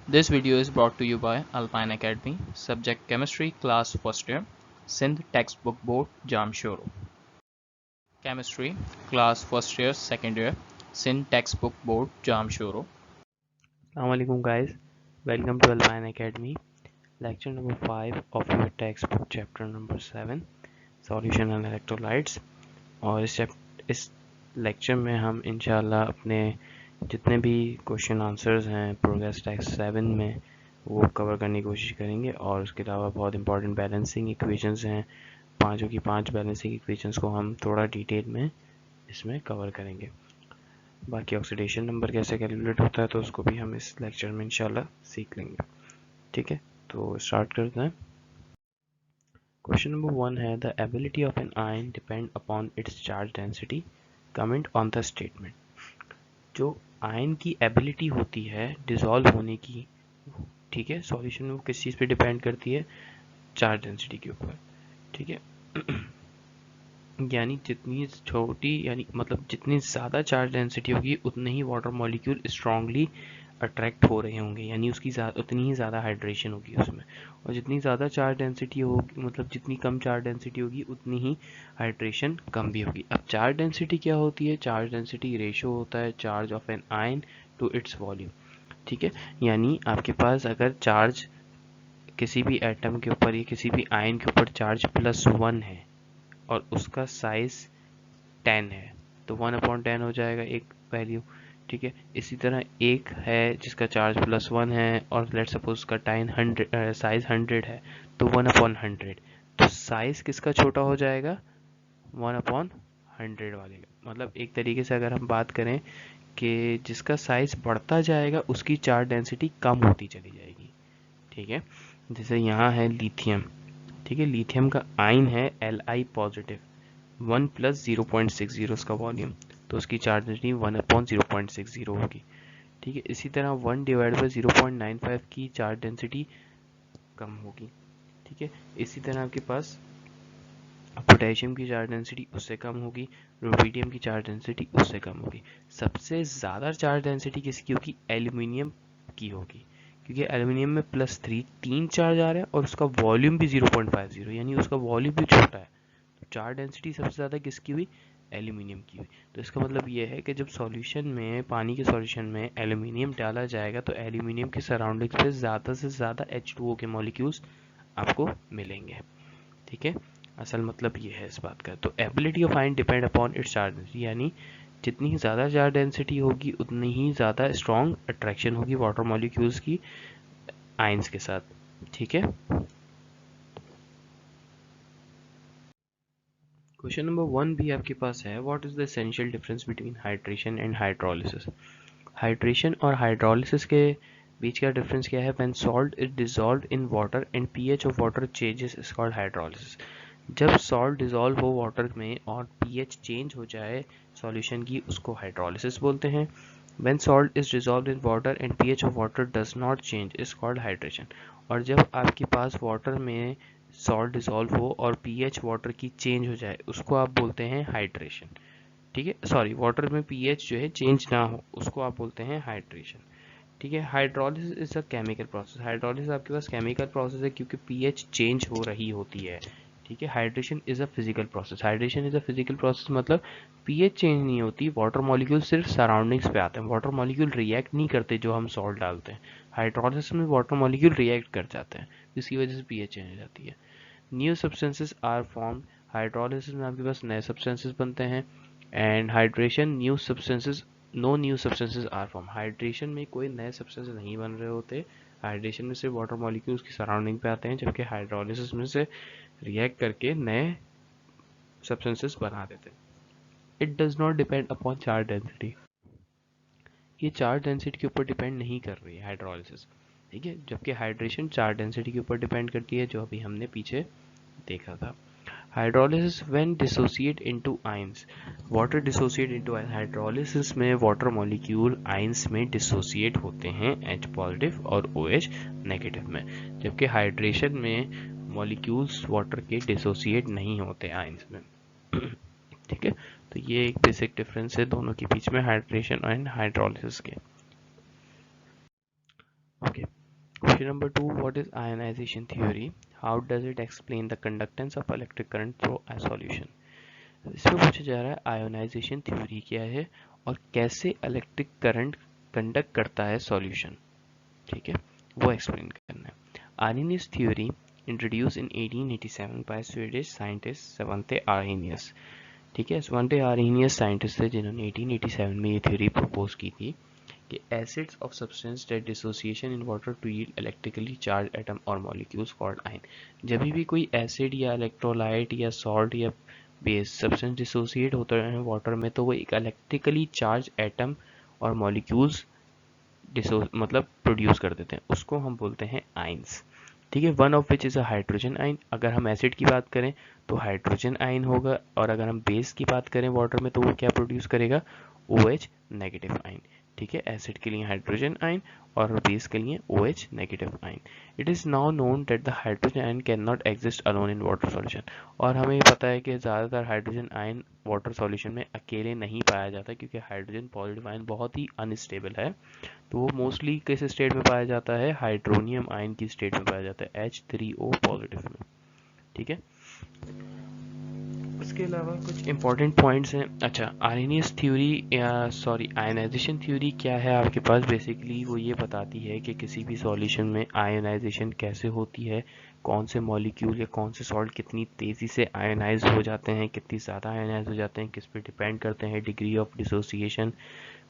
This video is brought to you by Alpine Academy, subject Chemistry, class first year, Sindh textbook board, Jamshoro. Chemistry, class first year, second year, Sindh textbook board, Jamshoro. Assalamualaikum guys, welcome to Alpine Academy, lecture number 5 of your textbook chapter number 7, solution and electrolytes। और इस lecture में हम इंशाल्लाह अपने जितने भी question answers हैं progress text 7 में वो कवर करने की कोशिश करेंगे। और उसके अलावा बहुत इंपॉर्टेंट बैलेंसिंग इक्वेशंस हैं, पांचों की पांच बैलेंसिंग इक्वेशंस को हम थोड़ा डिटेल में इसमें कवर करेंगे। बाकी ऑक्सीडेशन नंबर कैसे कैलकुलेट होता है तो उसको भी हम इस लेक्चर में इंशाल्लाह सीख लेंगे। ठीक है, तो स्टार्ट करते हैं। क्वेश्चन नंबर 1 है the ability of an ion depend upon its charge density, comment on the statement. जो आयन की एबिलिटी होती है डिसॉल्व होने की, ठीक है, सॉल्यूशन में वो किस चीज़ पे डिपेंड करती है? चार्ज डेंसिटी के ऊपर। ठीक है यानी जितनी छोटी यानी मतलब जितनी ज़्यादा चार्ज डेंसिटी होगी उतने ही वाटर मॉलिक्यूल स्ट्रांगली अट्रैक्ट हो रहे होंगे, यानी उसकी उतनी ही ज़्यादा हाइड्रेशन होगी उसमें। और जितनी ज़्यादा चार्ज डेंसिटी होगी मतलब जितनी कम चार्ज डेंसिटी होगी उतनी ही हाइड्रेशन कम भी होगी। अब चार्ज डेंसिटी क्या होती है? चार्ज डेंसिटी रेशो होता है charge of an ion to its volume. ठीक है, यानी आपके पास अगर चार्ज किसी भी एटम के ऊपर या किसी भी आयन के ऊपर चार्ज +1 है और उसका साइज 10 है तो 1/10 हो जाएगा एक वैल्यू। ठीक है, इसी तरह एक है जिसका चार्ज +1 है और लेट सपोज उसका साइज 100 है तो 1/100। तो साइज किसका छोटा हो जाएगा? 1/100 वाले का। मतलब एक तरीके से अगर हम बात करें कि जिसका साइज बढ़ता जाएगा उसकी चार्ज डेंसिटी कम होती चली जाएगी। ठीक है, जैसे यहाँ है लिथियम। ठीक है, लिथियम का आयन है Li पॉजिटिव, 1 + 0.60 उसका वॉल्यूम, तो उसकी चार्ज डेंसिटी 1/0.60 होगी। ठीक है, इसी तरह 1/0.95 की चार्ज डेंसिटी कम होगी। ठीक है, इसी तरह आपके पास पोटेशियम की चार्ज डेंसिटी उससे कम होगी, रुबिडियम की चार्ज डेंसिटी उससे कम होगी। सबसे ज़्यादा चार्ज डेंसिटी किसकी होगी? एल्यूमिनियम की होगी, क्योंकि एल्यूमिनियम में +3 तीन चार्ज आ रहा है और उसका वॉल्यूम भी 0.50, यानी उसका वॉल्यूम भी छोटा है। तो चार्ज डेंसिटी सबसे ज़्यादा किसकी हुई? एल्यूमिनियम की हुई। तो इसका मतलब ये है कि जब सॉल्यूशन में, पानी के सॉल्यूशन में एल्यूमिनियम डाला जाएगा तो एल्यूमिनियम के सराउंडिंग्स पे ज़्यादा से ज़्यादा H2O के मॉलिक्यूल्स आपको मिलेंगे। ठीक है, असल मतलब ये है इस बात का। तो ability of ion depend upon its charge density, यानी जितनी ज़्यादा चार्ज डेंसिटी होगी उतनी ही ज़्यादा स्ट्रॉन्ग अट्रैक्शन होगी वाटर मॉलिक्यूल्स की आयंस के साथ। ठीक है, क्वेश्चन नंबर 1 भी आपके पास है, what is the essential difference between hydration and hydrolysis. Hydration और हाइड्रोलिसिस के बीच का डिफरेंस क्या है? When salt is dissolved in water and pH of water changes is called hydrolysis. जब सॉल्ट डिसॉल्व हो वाटर में और पीएच चेंज हो जाए सॉल्यूशन की, उसको हाइड्रोलिसिस बोलते हैं। When salt is dissolved in water and pH of water does not change is called hydration. और जब आपके पास वाटर में सॉल्ट डिसॉल्व हो और पीएच वाटर की चेंज हो जाए उसको आप बोलते हैं हाइड्रेशन। ठीक है, सॉरी, वाटर में पीएच जो है चेंज ना हो उसको आप बोलते हैं हाइड्रेशन। ठीक है, hydrolysis is a chemical process. Hydrolysis आपके पास केमिकल प्रोसेस है क्योंकि पीएच चेंज हो रही होती है। ठीक है, hydration is a physical process. Hydration is a physical process मतलब पीएच चेंज नहीं होती, वाटर मॉलिक्यूल सिर्फ सराउंडिंग्स पे आते हैं, वाटर मॉलिक्यूल रिएक्ट नहीं करते जो हम सॉल्ट डालते हैं। हाइड्रोलिसिस में वाटर मॉलिक्यूल रिएक्ट कर जाते हैं, इसकी वजह से पीएच चेंज हो जाती है। New substances are form. Hydrolysis में आपके पास नए सब्सटेंसेस बनते हैं। And hydration new substances, no new substances are form. Hydration में कोई नए सब्सटेंसेस नहीं बन रहे होते, हाइड्रेशन में सिर्फ वाटर मॉलिक्यूल्स की सराउंडिंग पे आते हैं, जबकि हाइड्रोलिसिस में से रिएक्ट करके नए सब्सटेंसेस बना देते हैं। It does not depend upon charge density. ये चार्ज डेंसिटी के ऊपर डिपेंड नहीं कर रही है हाइड्रोलिसिस। ठीक है, जबकि हाइड्रेशन चार्ज डेंसिटी के ऊपर डिपेंड करती है, जो अभी हमने पीछे देखा था। Hydrolysis when dissociate into ions. Water dissociate into ions. Hydrolysis में वाटर मॉलिक्यूल आयंस में डिसोसिएट होते हैं, H पॉजिटिव और OH नेगेटिव में, जबकि हाइड्रेशन में मॉलिक्यूल्स वाटर के डिसोसिएट नहीं होते आयंस में। ठीक है, तो ये एक बेसिक डिफरेंस है दोनों के बीच में, हाइड्रेशन एंड हाइड्रोलिसिस के। Okay, Question number 2, what is ionization theory? How does it explain the conductance of electric current through a solution? इसमें पूछा जा रहा है आयोनाइजेशन थ्योरी क्या है और कैसे इलेक्ट्रिक करंट कंडक्ट करता है सॉल्यूशन, ठीक है, वो एक्सप्लेन करना है। Arrhenius theory introduce in 1887 by Swedish scientist Svante Arrhenius, ठीक है। स्वंते आर्हेनियस साइंटिस्ट थे जिन्होंने 1887 में ये थ्योरी प्रपोज की थी कि acids of substance that dissociation in water to yield electrically charged atom or molecules called ion। जब भी कोई एसिड या इलेक्ट्रोलाइट या सॉल्ट या बेस सब्सटेंस डिसोसिएट होता है वाटर में तो वो एक इलेक्ट्रिकली चार्ज एटम और मॉलिक्यूल्स मतलब प्रोड्यूस कर देते हैं, उसको हम बोलते हैं आइंस, ठीक है। One of which is a hydrogen आइन। अगर हम एसिड की बात करें तो हाइड्रोजन आइन होगा, और अगर हम बेस की बात करें वाटर में तो वो क्या प्रोड्यूस करेगा, OH नेगेटिव आइन, ठीक है। एसिड के लिए हाइड्रोजन आइन और बेस के लिए OH negative ion. It is now known that the hydrogen आइन can not exist alone in water solution. और हमें पता है कि ज़्यादातर हाइड्रोजन आइन वाटर सॉल्यूशन में अकेले नहीं पाया जाता क्योंकि हाइड्रोजन पॉजिटिव आइन बहुत ही अनस्टेबल है, तो वो मोस्टली किस स्टेट में पाया जाता है, हाइड्रोनियम आयन की स्टेट में पाया जाता है, H3O पॉजिटिव में, ठीक है। उसके अलावा कुछ इंपॉर्टेंट पॉइंट्स हैं। अच्छा, आर्हेनियस थ्योरी आयनाइजेशन थ्योरी क्या है आपके पास, बेसिकली वो ये बताती है कि किसी भी सॉल्यूशन में आयनाइजेशन कैसे होती है, कौन से मॉलिक्यूल या कौन से सॉल्ट कितनी तेज़ी से आयनाइज हो जाते हैं, कितनी ज़्यादा आयनाइज हो जाते हैं, किस पे डिपेंड करते हैं, डिग्री ऑफ डिसोसिएशन,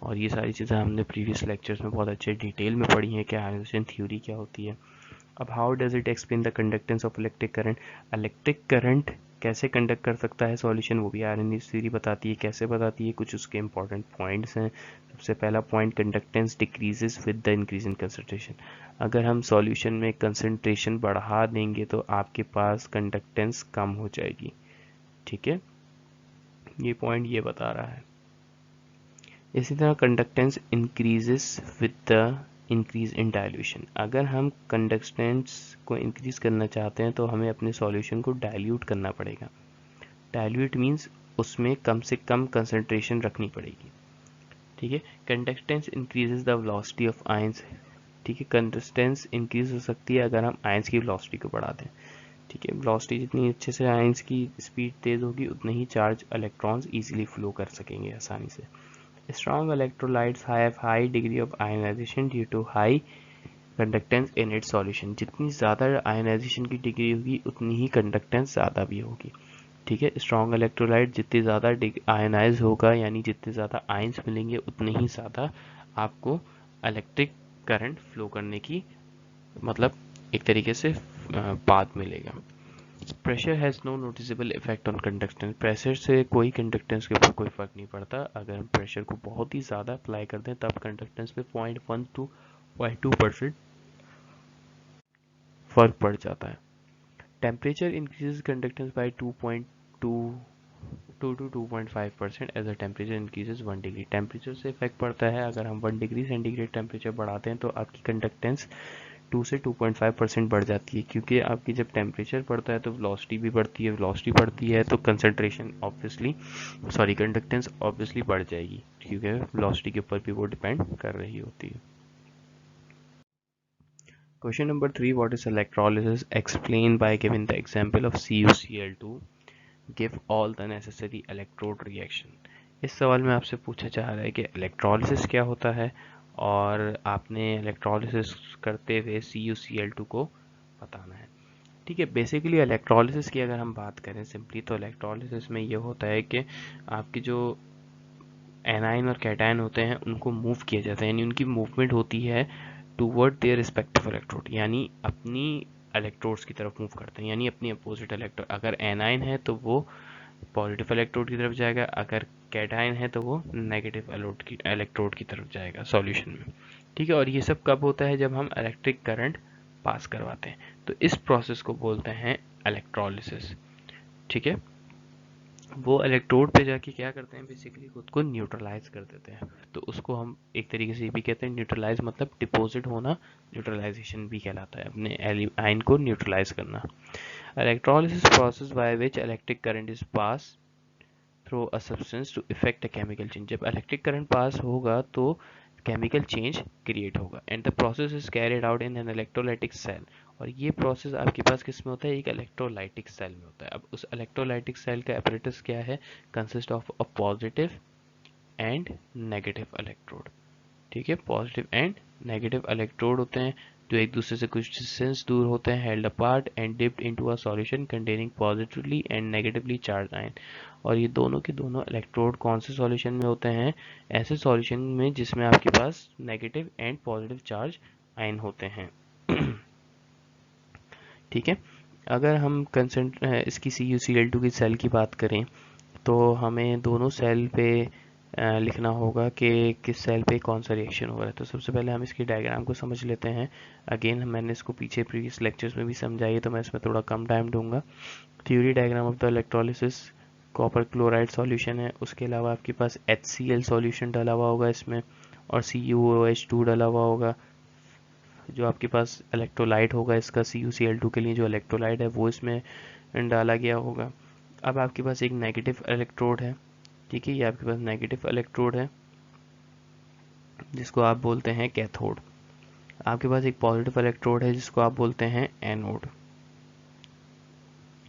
और ये सारी चीज़ें हमने प्रीवियस लेक्चर्स में बहुत अच्छे डिटेल में पढ़ी हैं कि आयनाइजेशन थ्योरी क्या होती है। अब how does it explain the conductance of electric current, electric current कैसे कंडक्ट कर सकता है सॉल्यूशन, वो भी आर्हेनियस थ्योरी बताती है। कैसे बताती है, कुछ उसके इंपॉर्टेंट पॉइंट्स हैं। सबसे पहला point, conductance decreases with the increase in concentration. अगर हम सॉल्यूशन में कंसंट्रेशन बढ़ा देंगे तो आपके पास कंडक्टेंस कम हो जाएगी, ठीक है, ये पॉइंट ये बता रहा है। इसी तरह conductance increases with the increase in dilution. अगर हम कंडक्टेंस को इंक्रीज करना चाहते हैं तो हमें अपने सॉल्यूशन को डाइल्यूट करना पड़ेगा। डाइल्यूट मीन्स उसमें कम से कम कंसंट्रेशन रखनी पड़ेगी, ठीक है। Conductance increases the velocity of ions, ठीक है। कंडक्टेंस इंक्रीज हो सकती है अगर हम आयंस की वेलोसिटी को बढ़ा दें, ठीक है। वेलोसिटी जितनी अच्छे से आयंस की स्पीड तेज होगी उतने ही चार्ज इलेक्ट्रॉन्स इजीली फ्लो कर सकेंगे आसानी से। Strong electrolytes have high degree of ionization due to high conductance in its solution। जितनी ज़्यादा आयनाइजेशन की डिग्री होगी उतनी ही कंडक्टेंस ज़्यादा भी होगी, ठीक है। स्ट्रॉन्ग इलेक्ट्रोलाइट जितनी ज़्यादा आयनाइज होगा यानी जितने ज़्यादा आयंस मिलेंगे उतने ही ज़्यादा आपको इलेक्ट्रिक करंट फ्लो करने की मतलब एक तरीके से पाथ मिलेगा। Pressure has no noticeable effect on conductance. Pressure से कोई कंडक्टेंस के ऊपर कोई फ़र्क नहीं पड़ता। अगर हम प्रेशर को बहुत ही ज़्यादा अप्लाई कर दें तब कंडक्टेंस पे 0.1 to 0.2% फ़र्क पड़ जाता है। Temperature increases conductance by 2.2 to 2.5% as a temperature increases 1 degree. Temperature से इफेक्ट पड़ता है, अगर हम 1 डिग्री सेंटीग्रेड टेम्परेचर बढ़ाते हैं तो आपकी कंडक्टेंस 2 से 2.5% बढ़ जाती है, क्योंकि आपकी जब टेम्परेचर बढ़ता है तो वेलोसिटी भी बढ़ती है, वेलोसिटी बढ़ती है तो कंसंट्रेशन कंडक्टेंस ऑब्वियसली बढ़ जाएगी, क्योंकि वेलोसिटी के ऊपर भी वो डिपेंड कर रही होती है। Question number 3, what is electrolysis, explain by giving the example of CuCl2, give all the necessary electrode reaction. इस सवाल में आपसे पूछा जा रहा है कि इलेक्ट्रोलिसिस क्या होता है और आपने इलेक्ट्रोलिसिस करते हुए CuCl2 को बताना है, ठीक है। बेसिकली इलेक्ट्रोलिसिस की अगर हम बात करें सिंपली तो इलेक्ट्रोलिसिस में ये होता है कि आपकी जो एनाइन और कैटाइन होते हैं उनको मूव किया जाता है, यानी उनकी मूवमेंट होती है टूवर्ड देयर रिस्पेक्टिव इलेक्ट्रोड, यानी अपनी इलेक्ट्रोड्स की तरफ मूव करते हैं, यानी अपनी अपोजिट इलेक्ट्रोड। अगर एनाइन है तो वो पॉजिटिव इलेक्ट्रोड की तरफ जाएगा, अगर कैटाइन है तो वो नेगेटिव इलेक्ट्रोड की तरफ जाएगा सॉल्यूशन में, ठीक है। और ये सब कब होता है, जब हम इलेक्ट्रिक करंट पास करवाते हैं, तो इस प्रोसेस को बोलते हैं इलेक्ट्रोलिसिस, ठीक है। वो इलेक्ट्रोड पे जाके क्या करते हैं, बेसिकली खुद को न्यूट्रलाइज कर देते हैं, तो उसको हम एक तरीके से भी कहते हैं न्यूट्रलाइज, मतलब डिपोजिट होना न्यूट्रलाइजेशन भी कहलाता है, अपने आयन को न्यूट्रलाइज करना। Electrolysis process by which electric current is pass through a substance to effect a chemical change. जब इलेक्ट्रिक करंट पास होगा तो केमिकल चेंज क्रिएट होगा and the process is carried out in an electrolytic cell. और ये process आपके पास किस में होता है, एक इलेक्ट्रोलाइटिक सेल में होता है। अब उस इलेक्ट्रोलाइटिक सेल का apparatus क्या है, consist of a positive and negative electrode. ठीक है, पॉजिटिव एंड नेगेटिव इलेक्ट्रोड होते हैं जो एक दूसरे से कुछ डिस्टेंस दूर होते हैं, held apart and dipped into a solution containing positively and negatively charge ion. और ये दोनों के दोनों इलेक्ट्रोड कौन से सॉल्यूशन में होते हैं, ऐसे सॉल्यूशन में जिसमें आपके पास negative and positive charge ion होते हैं। ठीक है, अगर हम इसकी CuCl2 की सेल की बात करें तो हमें दोनों सेल पे लिखना होगा कि किस सेल पे कौन सा रिएक्शन हो रहा है। तो सबसे पहले हम इसकी डायग्राम को समझ लेते हैं। अगेन मैंने इसको पीछे प्रीवियस लेक्चर्स में भी समझाई है तो मैं इसमें थोड़ा कम टाइम दूंगा। Theory diagram of the electrolysis, copper chloride solution है, उसके अलावा आपके पास HCl सॉल्यूशन डाला हुआ होगा इसमें और CuOH2 डाला हुआ होगा। जो आपके पास इलेक्ट्रोलाइट होगा इसका CuCl2 के लिए जो इलेक्ट्रोलाइट है वो इसमें डाला गया होगा। अब आपके पास एक नेगेटिव इलेक्ट्रोड है, ठीक है, ये आपके पास नेगेटिव इलेक्ट्रोड है जिसको आप बोलते हैं कैथोड। आपके पास एक पॉजिटिव इलेक्ट्रोड है जिसको आप बोलते हैं एनोड।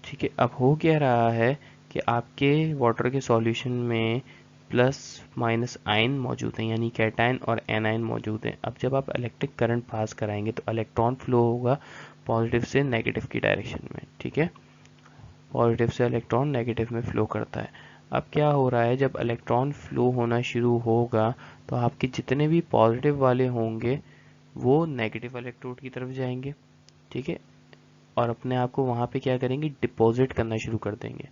ठीक है, अब हो क्या रहा है कि आपके वाटर के सॉल्यूशन में प्लस माइनस आयन मौजूद हैं, यानी कैटायन और एनायन मौजूद हैं। अब जब आप इलेक्ट्रिक करंट पास कराएंगे तो इलेक्ट्रॉन फ्लो होगा पॉजिटिव से नेगेटिव की डायरेक्शन में। ठीक है, पॉजिटिव से इलेक्ट्रॉन नेगेटिव में फ्लो करता है। अब क्या हो रहा है, जब इलेक्ट्रॉन फ्लो होना शुरू होगा तो आपके जितने भी पॉजिटिव वाले होंगे वो नेगेटिव इलेक्ट्रोड की तरफ जाएंगे। ठीक है, और अपने आप को वहां पे क्या करेंगे, डिपॉजिट करना शुरू कर देंगे।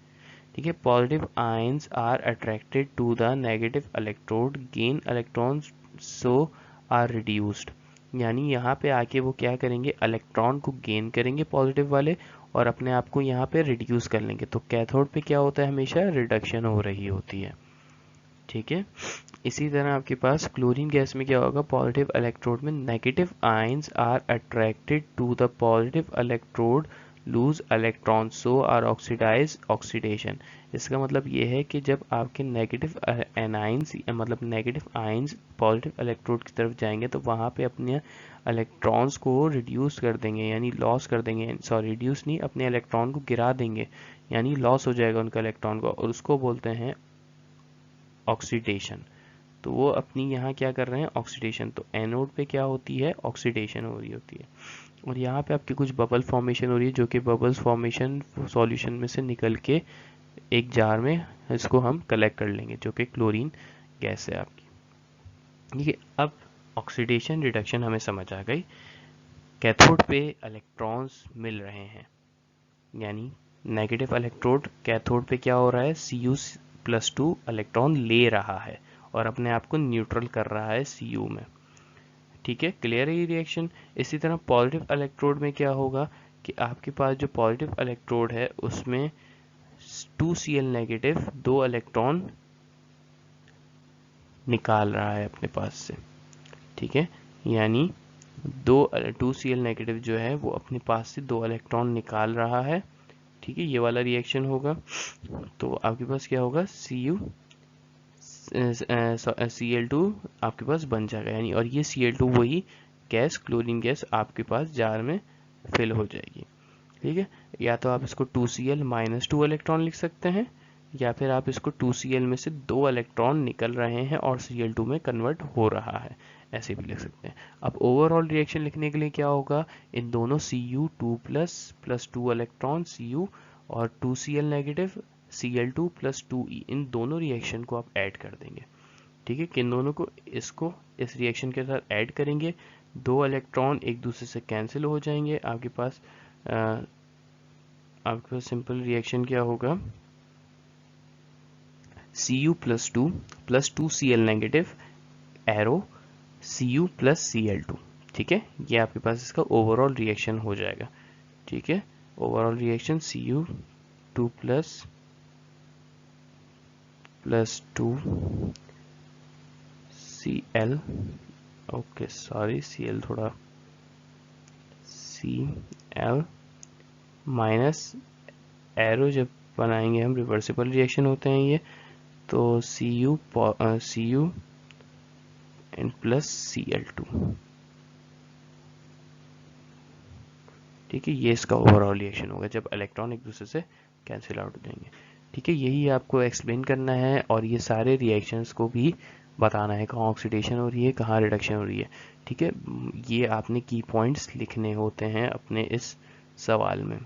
ठीक है, positive ions are attracted to the negative electrode, gain electrons so are reduced. यानी यहाँ पे आके वो क्या करेंगे, इलेक्ट्रॉन को गेन करेंगे पॉजिटिव वाले और अपने आप को यहाँ पे रिड्यूस कर लेंगे। तो कैथोड पे क्या होता है, हमेशा रिडक्शन हो रही होती है। ठीक है, इसी तरह आपके पास क्लोरीन गैस में क्या होगा, पॉजिटिव इलेक्ट्रोड में negative ions are attracted to the positive electrode, lose electron so are oxidise, oxidation. इसका मतलब ये है कि जब आपके नेगेटिव एनाइंस मतलब नेगेटिव आयंस पॉजिटिव इलेक्ट्रोड की तरफ जाएंगे तो वहाँ पे अपने इलेक्ट्रॉन्स को रिड्यूस कर देंगे, यानी लॉस कर देंगे, सॉरी रिड्यूस नहीं, अपने इलेक्ट्रॉन को गिरा देंगे, यानी लॉस हो जाएगा उनका इलेक्ट्रॉन को, और उसको बोलते हैं ऑक्सीडेशन। तो वो अपनी यहाँ क्या कर रहे हैं, ऑक्सीडेशन। तो एनोड पे क्या होती है, ऑक्सीडेशन हो रही होती है। और यहाँ पे आपकी कुछ बबल फॉर्मेशन हो रही है जो कि बबल्स फॉर्मेशन सॉल्यूशन में से निकल के एक जार में इसको हम कलेक्ट कर लेंगे जो कि क्लोरीन गैस है आपकी। ठीक है, अब ऑक्सीडेशन रिडक्शन हमें समझ आ गई। कैथोड पे इलेक्ट्रॉन्स मिल रहे हैं, यानी नेगेटिव इलेक्ट्रोड कैथोड पे क्या हो रहा है, Cu+2 इलेक्ट्रॉन ले रहा है और अपने आप को न्यूट्रल कर रहा है Cu में। ठीक है, क्लियर है ये रिएक्शन। इसी तरह पॉजिटिव इलेक्ट्रोड में क्या होगा कि आपके पास जो पॉजिटिव इलेक्ट्रोड है उसमें 2Cl नेगेटिव 2 इलेक्ट्रॉन निकाल रहा है अपने पास से। ठीक है, यानी 2Cl नेगेटिव जो है वो अपने पास से 2 इलेक्ट्रॉन निकाल रहा है। ठीक है, ये वाला रिएक्शन होगा। तो आपके पास क्या होगा, Cl2 आपके पास बन जाएगा, यानी और ये Cl2 वही गैस क्लोरीन गैस आपके पास जार में फिल हो जाएगी। ठीक है, या तो आप इसको 2Cl-2 इलेक्ट्रॉन लिख सकते हैं या फिर आप इसको 2Cl में से 2 इलेक्ट्रॉन निकल रहे हैं और Cl2 में कन्वर्ट हो रहा है, ऐसे भी लिख सकते हैं। अब ओवरऑल रिएक्शन लिखने के लिए क्या होगा, इन दोनों Cu2+ 2 इलेक्ट्रॉन Cu और 2Cl नेगेटिव Cl2+2e, इन दोनों रिएक्शन को आप ऐड कर देंगे। ठीक है, किन दोनों को, इसको इस रिएक्शन के साथ ऐड करेंगे, 2 इलेक्ट्रॉन एक दूसरे से कैंसिल हो जाएंगे। आपके पास सिंपल रिएक्शन क्या होगा, Cu+2 + 2Cl negative arrow Cu+Cl2। ठीक है, ये आपके पास इसका ओवरऑल रिएक्शन हो जाएगा। ठीक है, overall reaction Cu2 + 2Cl, okay sorry Cl थोड़ा, Cl माइनस एरो जब बनाएंगे हम रिवर्सिबल रिएक्शन होते हैं ये, तो Cu एंड प्लस Cl2। ठीक है, ये इसका ओवरऑल रिएक्शन होगा जब इलेक्ट्रॉन एक दूसरे से कैंसिल आउट हो जाएंगे। ठीक है, यही आपको एक्सप्लेन करना है और ये सारे रिएक्शंस को भी बताना है कहाँ ऑक्सीडेशन हो रही है, कहाँ रिडक्शन हो रही है। ठीक है, ये आपने की पॉइंट्स लिखने होते हैं अपने इस सवाल में।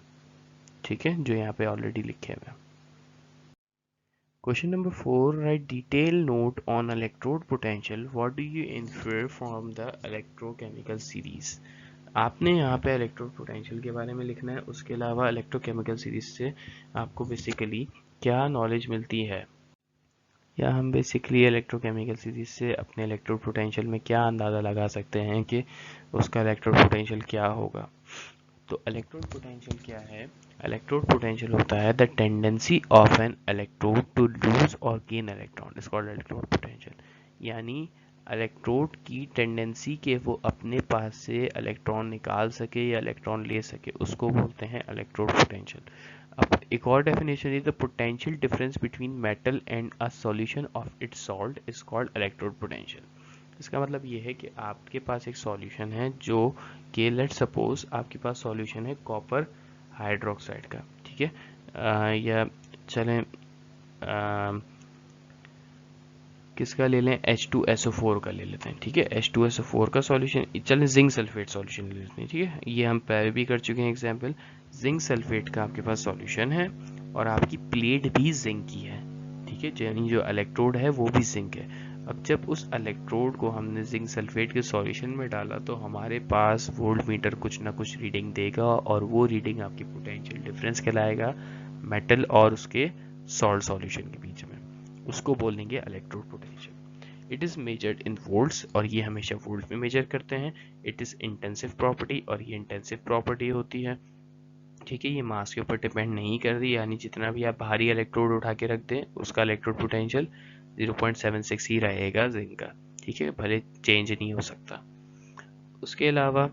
ठीक है, जो यहाँ पे ऑलरेडी लिखे हुए हैं। Question number 4, write detailed note on electrode potential. What do you infer from the electrochemical series? आपने यहाँ पे इलेक्ट्रोड पोटेंशियल के बारे में लिखना है, उसके अलावा इलेक्ट्रोकेमिकल सीरीज से आपको बेसिकली क्या नॉलेज मिलती है, या हम बेसिकली इलेक्ट्रोकेमिकल सीरीज से अपने इलेक्ट्रोड पोटेंशियल में क्या अंदाज़ा लगा सकते हैं कि उसका इलेक्ट्रोड पोटेंशियल क्या होगा। तो इलेक्ट्रोड पोटेंशियल क्या है? इलेक्ट्रोड पोटेंशियल होता है the tendency of an electrode to lose और gain electron, is called electrode potential. यानी इलेक्ट्रोड की टेंडेंसी के वो अपने पास से इलेक्ट्रॉन निकाल सके या इलेक्ट्रॉन ले सके, उसको बोलते हैं इलेक्ट्रोड पोटेंशियल। अब एक और डेफिनेशन है, the potential difference between metal and a solution of its salt is called electrode potential. इसका मतलब ये है कि आपके पास एक सॉल्यूशन है जो कि लेट सपोज आपके पास सॉल्यूशन है कॉपर हाइड्रोक्साइड का। ठीक है, या चलें किसका ले लें, H2SO4 का ले लेते हैं। ठीक है, H2SO4 का सॉल्यूशन, चलें जिंक सल्फेट सॉल्यूशन ले लेते हैं। ठीक है, ये हम पहले भी कर चुके हैं एग्जाम्पल। जिंक सल्फेट का आपके पास सॉल्यूशन है और आपकी प्लेट भी जिंक की है। ठीक है, यानी जो इलेक्ट्रोड है वो भी जिंक है। अब जब उस इलेक्ट्रोड को हमने जिंक सल्फेट के सॉल्यूशन में डाला तो हमारे पास वोल्ट मीटर कुछ ना कुछ रीडिंग देगा और वो रीडिंग आपकी पोटेंशियल डिफरेंस कहलाएगा मेटल और उसके सॉल्ट सॉल्यूशन के बीच में, उसको बोलेंगे electrode potential. It is measured in volts और ये हमेशा वोल्ट में मेजर करते हैं। इट इज इंटेंसिव प्रॉपर्टी और ये इंटेंसिव प्रॉपर्टी होती है। ठीक है, ये मास के ऊपर डिपेंड नहीं कर रही, यानी जितना भी आप भारी इलेक्ट्रोड उठा के रख दें उसका इलेक्ट्रोड पोटेंशियल 0.76 ही रहेगा जिंक का। ठीक है, भले चेंज नहीं हो सकता। उसके अलावा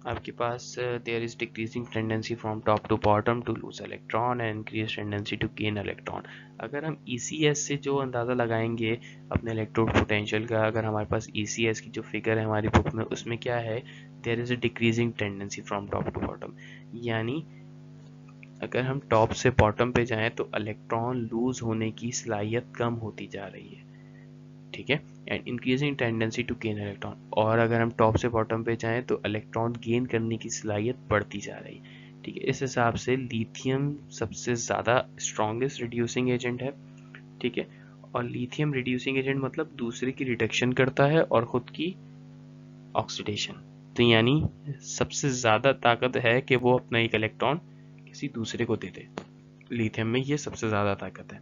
आपके पास there is decreasing tendency from top to bottom to lose electron and increase tendency to gain electron. अगर हम ECS से जो अंदाज़ा लगाएंगे अपने इलेक्ट्रोड पोटेंशियल का, अगर हमारे पास ECS की जो फिगर है हमारी बुक में उसमें क्या है, there is a decreasing tendency from top to bottom. यानी अगर हम टॉप से बॉटम पे जाएं तो इलेक्ट्रॉन लूज होने की सलाहियत कम होती जा रही है। ठीक है, and increasing tendency to gain electron, और अगर हम टॉप से बॉटम पे जाएं तो इलेक्ट्रॉन गेन करने की सलाहियत बढ़ती जा रही है। ठीक है, इस हिसाब से लिथियम सबसे ज़्यादा स्ट्रॉन्गेस्ट रिड्यूसिंग एजेंट है। ठीक है, और लिथियम रिड्यूसिंग एजेंट मतलब दूसरे की रिडक्शन करता है और खुद की ऑक्सीडेशन। तो यानी सबसे ज़्यादा ताकत है कि वो अपना एक इलेक्ट्रॉन किसी दूसरे को दे दे, लिथियम में ये सबसे ज़्यादा ताकत है।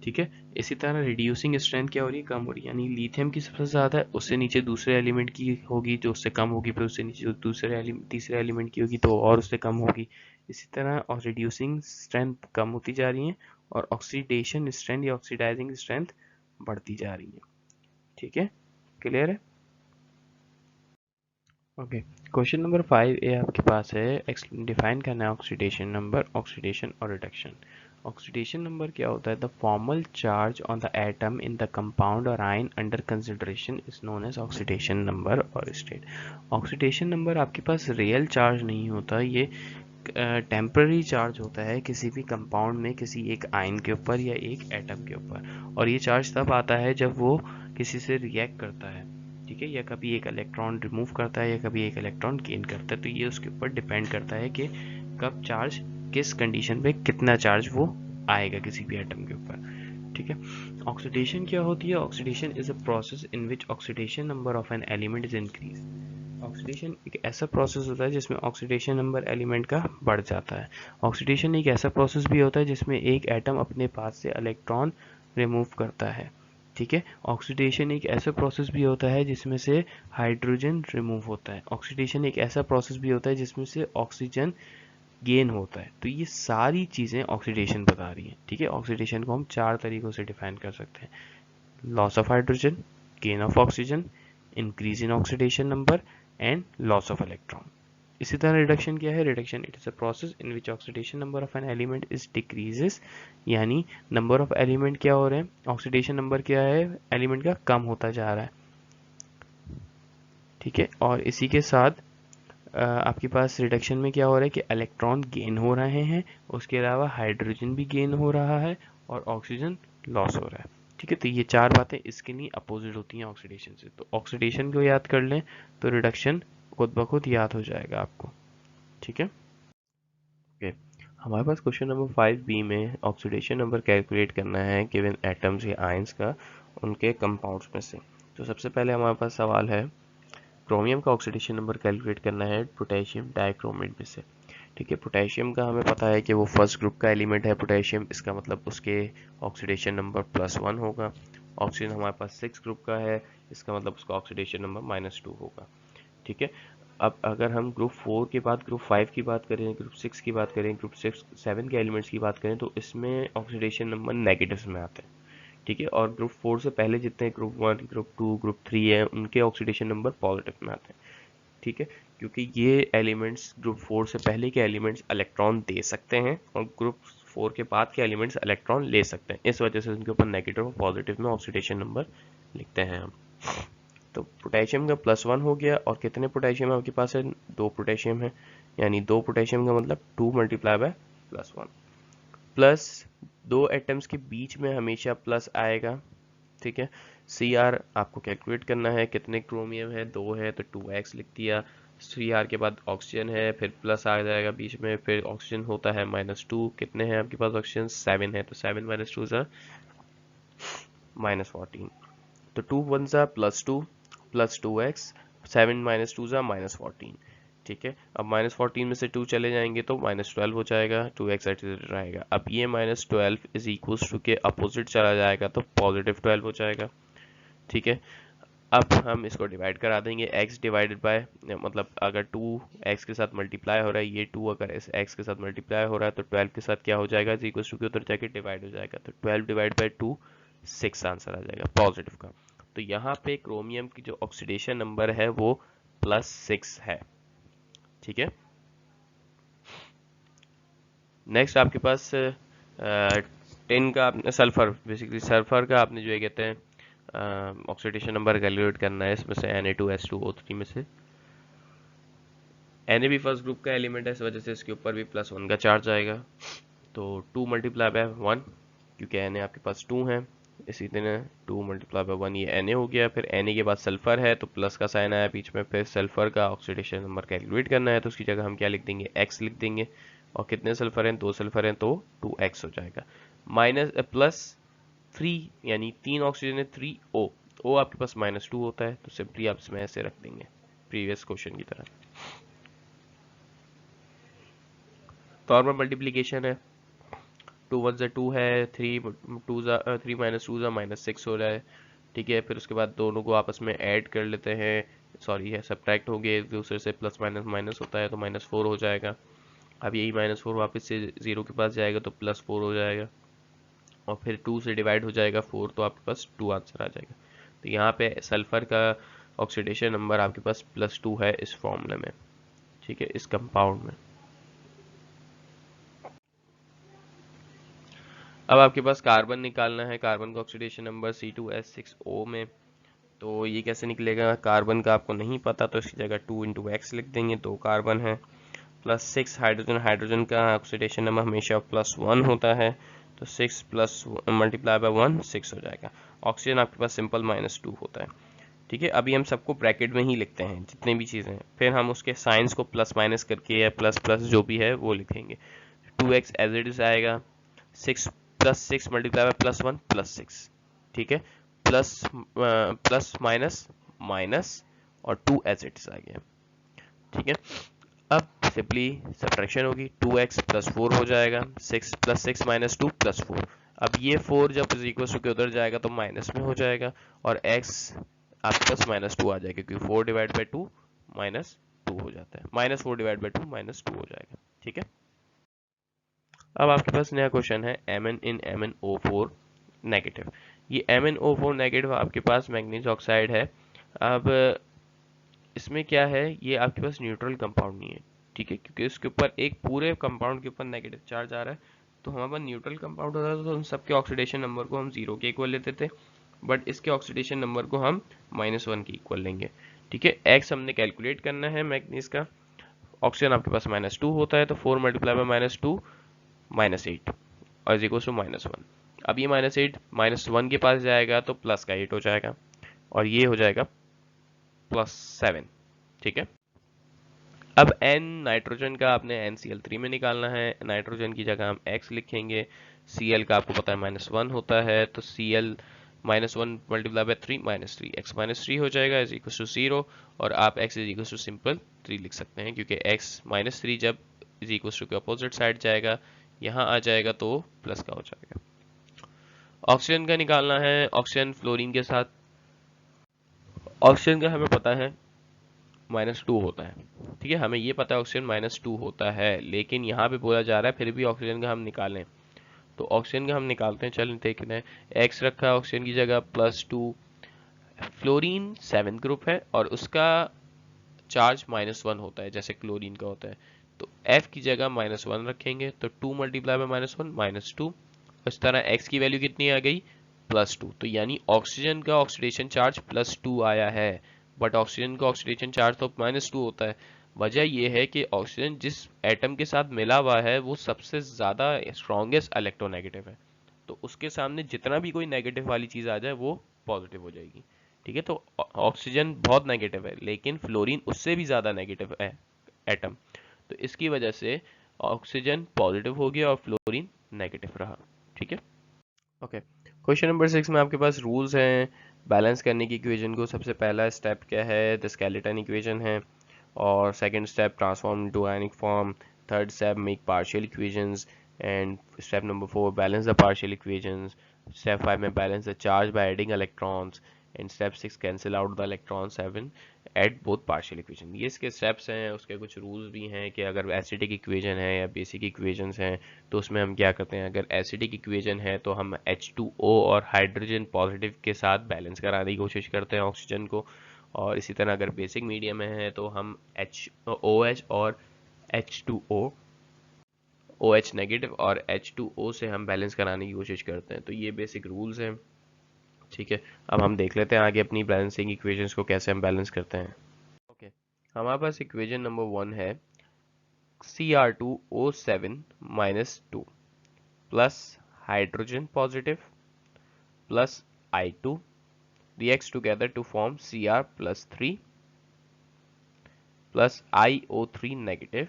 ठीक है, इसी तरह रिड्यूसिंग स्ट्रेंथ क्या हो रही है, कम हो रही है, यानी लिथियम की सबसे ज़्यादा है, उससे नीचे दूसरे एलिमेंट की होगी जो उससे कम होगी, फिर उससे नीचे तीसरे एलिमेंट की होगी तो और उससे कम होगी। इसी तरह और रिड्यूसिंग स्ट्रेंथ कम होती जा रही है और ऑक्सीडेशन स्ट्रेंथ या ऑक्सीडाइजिंग स्ट्रेंथ बढ़ती जा रही है। ठीक है, क्लियर है? ओके, क्वेश्चन नंबर 5A आपके पास है, डिफाइन करना है ऑक्सीडेशन नंबर, ऑक्सीडेशन और रिडक्शन। ऑक्सीडेशन नंबर क्या होता है? The formal charge on the atom in the compound और ion under consideration is known as oxidation number और स्टेट। ऑक्सीडेशन नंबर आपके पास रियल चार्ज नहीं होता, ये टेम्पररी चार्ज होता है किसी भी कंपाउंड में किसी एक आयन के ऊपर या एक एटम के ऊपर, और ये चार्ज तब आता है जब वो किसी से रिएक्ट करता है। ठीक है, या कभी एक इलेक्ट्रॉन रिमूव करता है या कभी एक इलेक्ट्रॉन गेन करता है, तो ये उसके ऊपर डिपेंड करता है कि कब चार्ज किस कंडीशन पे कितना चार्ज वो आएगा किसी भी एटम के ऊपर। ठीक है, ऑक्सीडेशन क्या होती है? Oxidation is a process in which oxidation number of an element is increase. Oxidation एक ऐसा प्रोसेस होता है जिसमें ऑक्सीडेशन नंबर एलिमेंट का बढ़ जाता है। ऑक्सीडेशन एक ऐसा प्रोसेस भी होता है जिसमें एक एटम अपने पास से इलेक्ट्रॉन रिमूव करता है। ठीक है, ऑक्सीडेशन एक ऐसा प्रोसेस भी होता है जिसमें से हाइड्रोजन रिमूव होता है। ऑक्सीडेशन एक ऐसा प्रोसेस भी होता है जिसमें से ऑक्सीजन गेन होता है। तो ये सारी चीज़ें ऑक्सीडेशन बता रही हैं। ठीक है, ऑक्सीडेशन को हम 4 तरीकों से डिफाइन कर सकते हैं: loss of hydrogen, gain of oxygen, increase in oxidation number and loss of electron. इसी तरह रिडक्शन क्या है? Reduction it is a process in which oxidation number of an element is decreases, यानी नंबर ऑफ एलिमेंट क्या हो रहे हैं, oxidation number क्या है एलिमेंट का, कम होता जा रहा है। ठीक है। और इसी के साथ आपके पास रिडक्शन में क्या हो रहा है कि इलेक्ट्रॉन गेन हो रहे हैं, उसके अलावा हाइड्रोजन भी गेन हो रहा है और ऑक्सीजन लॉस हो रहा है। ठीक है, तो ये चार बातें इसके लिए अपोजिट होती हैं ऑक्सीडेशन से। तो ऑक्सीडेशन को याद कर लें तो रिडक्शन खुद ब खुद याद हो जाएगा आपको। ठीक है, ओके। हमारे पास क्वेश्चन नंबर 5B में ऑक्सीडेशन नंबर कैलकुलेट करना है गिवन एटम्स या आयंस का उनके कंपाउंड्स में से। तो सबसे पहले हमारे पास सवाल है क्रोमियम का ऑक्सीडेशन नंबर कैलकुलेट करना है पोटेशियम डाइक्रोमेट में से। ठीक है, पोटेशियम का हमें पता है कि वो फर्स्ट ग्रुप का एलिमेंट है पोटेशियम, इसका मतलब उसके ऑक्सीडेशन नंबर +1 होगा। ऑक्सीजन हमारे पास 6 ग्रुप का है, इसका मतलब उसका ऑक्सीडेशन नंबर -2 होगा। ठीक है, अब अगर हम ग्रुप 4 के बाद ग्रुप 5 की बात करें, ग्रुप 6 की बात करें, ग्रुप 7 के एलिमेंट्स की बात करें, तो इसमें ऑक्सीडेशन नंबर नेगेटिव में आते हैं। ठीक है, और ग्रुप 4 से पहले जितने ग्रुप 1, ग्रुप 2, ग्रुप 3 है उनके ऑक्सीडेशन नंबर पॉजिटिव में आते हैं। ठीक है, क्योंकि ये एलिमेंट्स ग्रुप 4 से पहले के एलिमेंट्स इलेक्ट्रॉन दे सकते हैं और ग्रुप 4 के बाद के एलिमेंट्स इलेक्ट्रॉन ले सकते हैं, इस वजह से उनके ऊपर नेगेटिव और पॉजिटिव में ऑक्सीडेशन नंबर लिखते हैं हम। तो पोटेशियम का +1 हो गया, और कितने पोटेशियम आपके पास है? 2 पोटेशियम है, यानी 2 पोटेशियम का मतलब 2 मल्टीप्लाई बाय +1। प्लस 2 एटम्स के बीच में हमेशा प्लस आएगा। ठीक है, Cr आपको कैलकुलेट करना है, कितने क्रोमियम है? 2 है तो 2x लिख दिया। Cr के बाद ऑक्सीजन है, फिर प्लस आ जाएगा बीच में, फिर ऑक्सीजन होता है -2। कितने हैं आपके पास ऑक्सीजन? 7 है, तो 7 - 2 = -14। तो 2 1 + 2 प्लस 2x, 7 - 2 = -14। ठीक है, अब -14 में से 2 चले जाएंगे तो -12 हो जाएगा, 2x रहेगा। अब ये -12 इज इक्वल्स टू के अपोजिट चला जाएगा तो +12 हो जाएगा। ठीक है, अब हम इसको डिवाइड करा देंगे, x डिवाइडेड बाय, मतलब अगर 2 x के साथ मल्टीप्लाई हो रहा है, ये 2 अगर इस x के साथ मल्टीप्लाई हो रहा है तो 12 के साथ क्या हो जाएगा? इज इक्वल्स टू के उधर जाके डिवाइड हो जाएगा, तो 12 डिवाइड बाय 2 6 आंसर आ जाएगा पॉजिटिव का। तो यहाँ पे क्रोमियम की जो ऑक्सीडेशन नंबर है वो +6 है। ठीक है, नेक्स्ट आपके पास टिन का, सल्फर, बेसिकली सल्फर का आपने जो ये कहते हैं ऑक्सीडेशन नंबर कैलकुलेट करना है, इसमें से Na2S2O3 में से। Na भी फर्स्ट ग्रुप का एलिमेंट है, इस वजह से इसके ऊपर भी +1 का चार्ज आएगा, तो 2 × 1, क्योंकि Na आपके पास 2 है, इसी तरह 2 × 1 ये Na हो गया। फिर Na के बाद सल्फर है तो प्लस का साइन आया बीच में, फिर सल्फर का ऑक्सीडेशन नंबर कैलकुलेट करना है तो उसकी जगह हम क्या लिख देंगे? x लिख देंगे। और कितने सल्फर हैं? 2 सल्फर हैं, तो 2x हो जाएगा। +3, यानी 3 ऑक्सीजन है, 3O, O आपके पास -2 होता है, तो सिंपली आप इसमें ऐसे रख देंगे प्रीवियस क्वेश्चन की तरह। नॉर्मल मल्टीप्लीकेशन है, 2 1 = 2 है, 3 - 2 = -6 हो रहा है। ठीक है, फिर उसके बाद दोनों को आपस में ऐड कर लेते हैं, सॉरी है सब्ट्रैक्ट हो गए एक दूसरे से, प्लस माइनस माइनस होता है तो -4 हो जाएगा। अब यही -4 वापस से 0 के पास जाएगा तो +4 हो जाएगा, और फिर 2 से डिवाइड हो जाएगा 4, तो आपके पास 2 आंसर आ जाएगा। तो यहाँ पे सल्फर का ऑक्सीडेशन नंबर आपके पास +2 है इस फॉर्मूले में। ठीक है, इस कंपाउंड में। अब आपके पास कार्बन निकालना है, कार्बन का ऑक्सीडेशन नंबर C2S6O में। तो ये कैसे निकलेगा? कार्बन का आपको नहीं पता तो इसकी जगह 2 × x लिख देंगे, 2 कार्बन है, +6 हाइड्रोजन, हाइड्रोजन का ऑक्सीडेशन नंबर हमेशा +1 होता है, तो 6 + मल्टीप्लाई बाय 1 6 हो जाएगा। ऑक्सीजन आपके पास सिंपल -2 होता है। ठीक है, अभी हम सबको ब्रैकेट में ही लिखते हैं जितने भी चीज़ें हैं, फिर हम उसके साइंस को प्लस माइनस करके या प्लस प्लस जो भी है वो लिखेंगे। 2x एज इट इज आएगा, 6 + 6 मल्टीप्लाई बाय +1 +6। ठीक है, प्लस माइनस माइनस और 2 एज इट इज आ गया। ठीक है, अब सिंपली सब्ट्रैक्शन होगी, 2x + 4 हो जाएगा, 6 + 6 - 2 + 4। अब ये 4 जब इज इक्वल टू के उधर जाएगा तो माइनस में हो जाएगा, और x आपके पास -2 आ जाएगा, क्योंकि 4 / 2 -2 हो जाता है, -4 / 2 -2 हो जाएगा। ठीक है, अब आपके पास नया क्वेश्चन है Mn in MnO4 नेगेटिव। ये MnO4 नेगेटिव आपके पास मैग्नीज ऑक्साइड है। अब इसमें क्या है, ये आपके पास न्यूट्रल कंपाउंड नहीं है। ठीक है, क्योंकि इसके ऊपर एक पूरे कंपाउंड के ऊपर नेगेटिव चार्ज आ रहा है, तो हमारे पास न्यूट्रल कंपाउंड होता है तो उन सबके ऑक्सीडेशन नंबर को हम 0 के इक्वल लेते थे, बट इसके ऑक्सीडेशन नंबर को हम -1 के इक्वल लेंगे। ठीक है, एक्स हमने कैलकुलेट करना है मैग्नीज का। ऑक्सीजन आपके पास -2 होता है, तो 4 मल्टीप्लाई बाय -2 -8 और इज इक्वल टू -1। अब ये -8 -1 के पास जाएगा तो प्लस का 8 हो जाएगा और ये हो जाएगा +7। ठीक है, अब N नाइट्रोजन का आपने NCl3 में निकालना है। नाइट्रोजन की जगह हम X लिखेंगे। Cl का आपको पता है -1 होता है, तो Cl -1 मल्टीप्लाई बाय 3 -3 x -3 हो जाएगा इज इक्वल टू 0। और आप x is equal to simple 3 लिख सकते हैं, क्योंकि x -3 जब इज इक्वल टू के अपोजिट साइड जाएगा, यहाँ आ जाएगा तो प्लस का हो जाएगा। ऑक्सीजन का निकालना है। ऑक्सीजन फ्लोरीन के साथ, ऑक्सीजन का हमें पता है -2 होता है। ठीक है, हमें ये पता है ऑक्सीजन -2 होता है, लेकिन यहाँ पे बोला जा रहा है फिर भी ऑक्सीजन का हम निकालें, तो ऑक्सीजन का हम निकालते हैं। चलिए देखते हैं, एक्स रखा है ऑक्सीजन की जगह +2। फ्लोरीन 7th ग्रुप है और उसका चार्ज -1 होता है जैसे क्लोरीन का होता है, तो F की जगह -1 रखेंगे, तो 2 मल्टीप्लाई बाय -1 -2। इस तरह X की वैल्यू कितनी आ गई, +2। तो यानी ऑक्सीजन का ऑक्सीडेशन चार्ज +2 आया है, बट ऑक्सीजन का ऑक्सीडेशन चार्ज तो -2 होता है। वजह यह है कि ऑक्सीजन जिस एटम के साथ मिला हुआ है वो सबसे ज्यादा स्ट्रॉन्गेस्ट इलेक्ट्रोनेगेटिव है, तो उसके सामने जितना भी कोई नेगेटिव वाली चीज आ जाए वो पॉजिटिव हो जाएगी। ठीक है, तो ऑक्सीजन बहुत नेगेटिव है, लेकिन फ्लोरीन उससे भी ज्यादा नेगेटिव है एटम, तो इसकी वजह से ऑक्सीजन पॉजिटिव हो गया और फ्लोरीन नेगेटिव रहा। ठीक है, ओके। क्वेश्चन नंबर 6 में आपके पास रूल्स हैं बैलेंस करने की इक्वेशन को। सबसे पहला स्टेप क्या है, द स्केलेटन इक्वेशन है, और second step transform to ionic form, third step make partial equations, and step number 4 balance the partial equations. Step 5 में balance the charge by adding electrons, and step 6 cancel out the electrons having at both partial equation. ये इसके steps हैं। उसके कुछ rules भी हैं कि अगर एसिडिक इक्वेशन है या बेसिक इक्वेशंस हैं तो उसमें हम क्या करते हैं। अगर एसिडिक इक्वेशन है तो हम H2O और हाइड्रोजन पॉजिटिव के साथ बैलेंस कराने की कोशिश करते हैं ऑक्सीजन को, और इसी तरह अगर बेसिक मीडियम में है तो हम OH और H2O, OH नेगेटिव और H2O से हम बैलेंस कराने की कोशिश करते हैं। तो ये बेसिक रूल्स हैं। ठीक है, अब हम देख लेते हैं आगे अपनी बैलेंसिंग इक्वेशंस को कैसे हम बैलेंस करते हैं। ओके, हमारे पास इक्वेशन नंबर 1 है Cr2O7-2 plus hydrogen positive plus I2 reacts together to form Cr+3 plus IO3 negative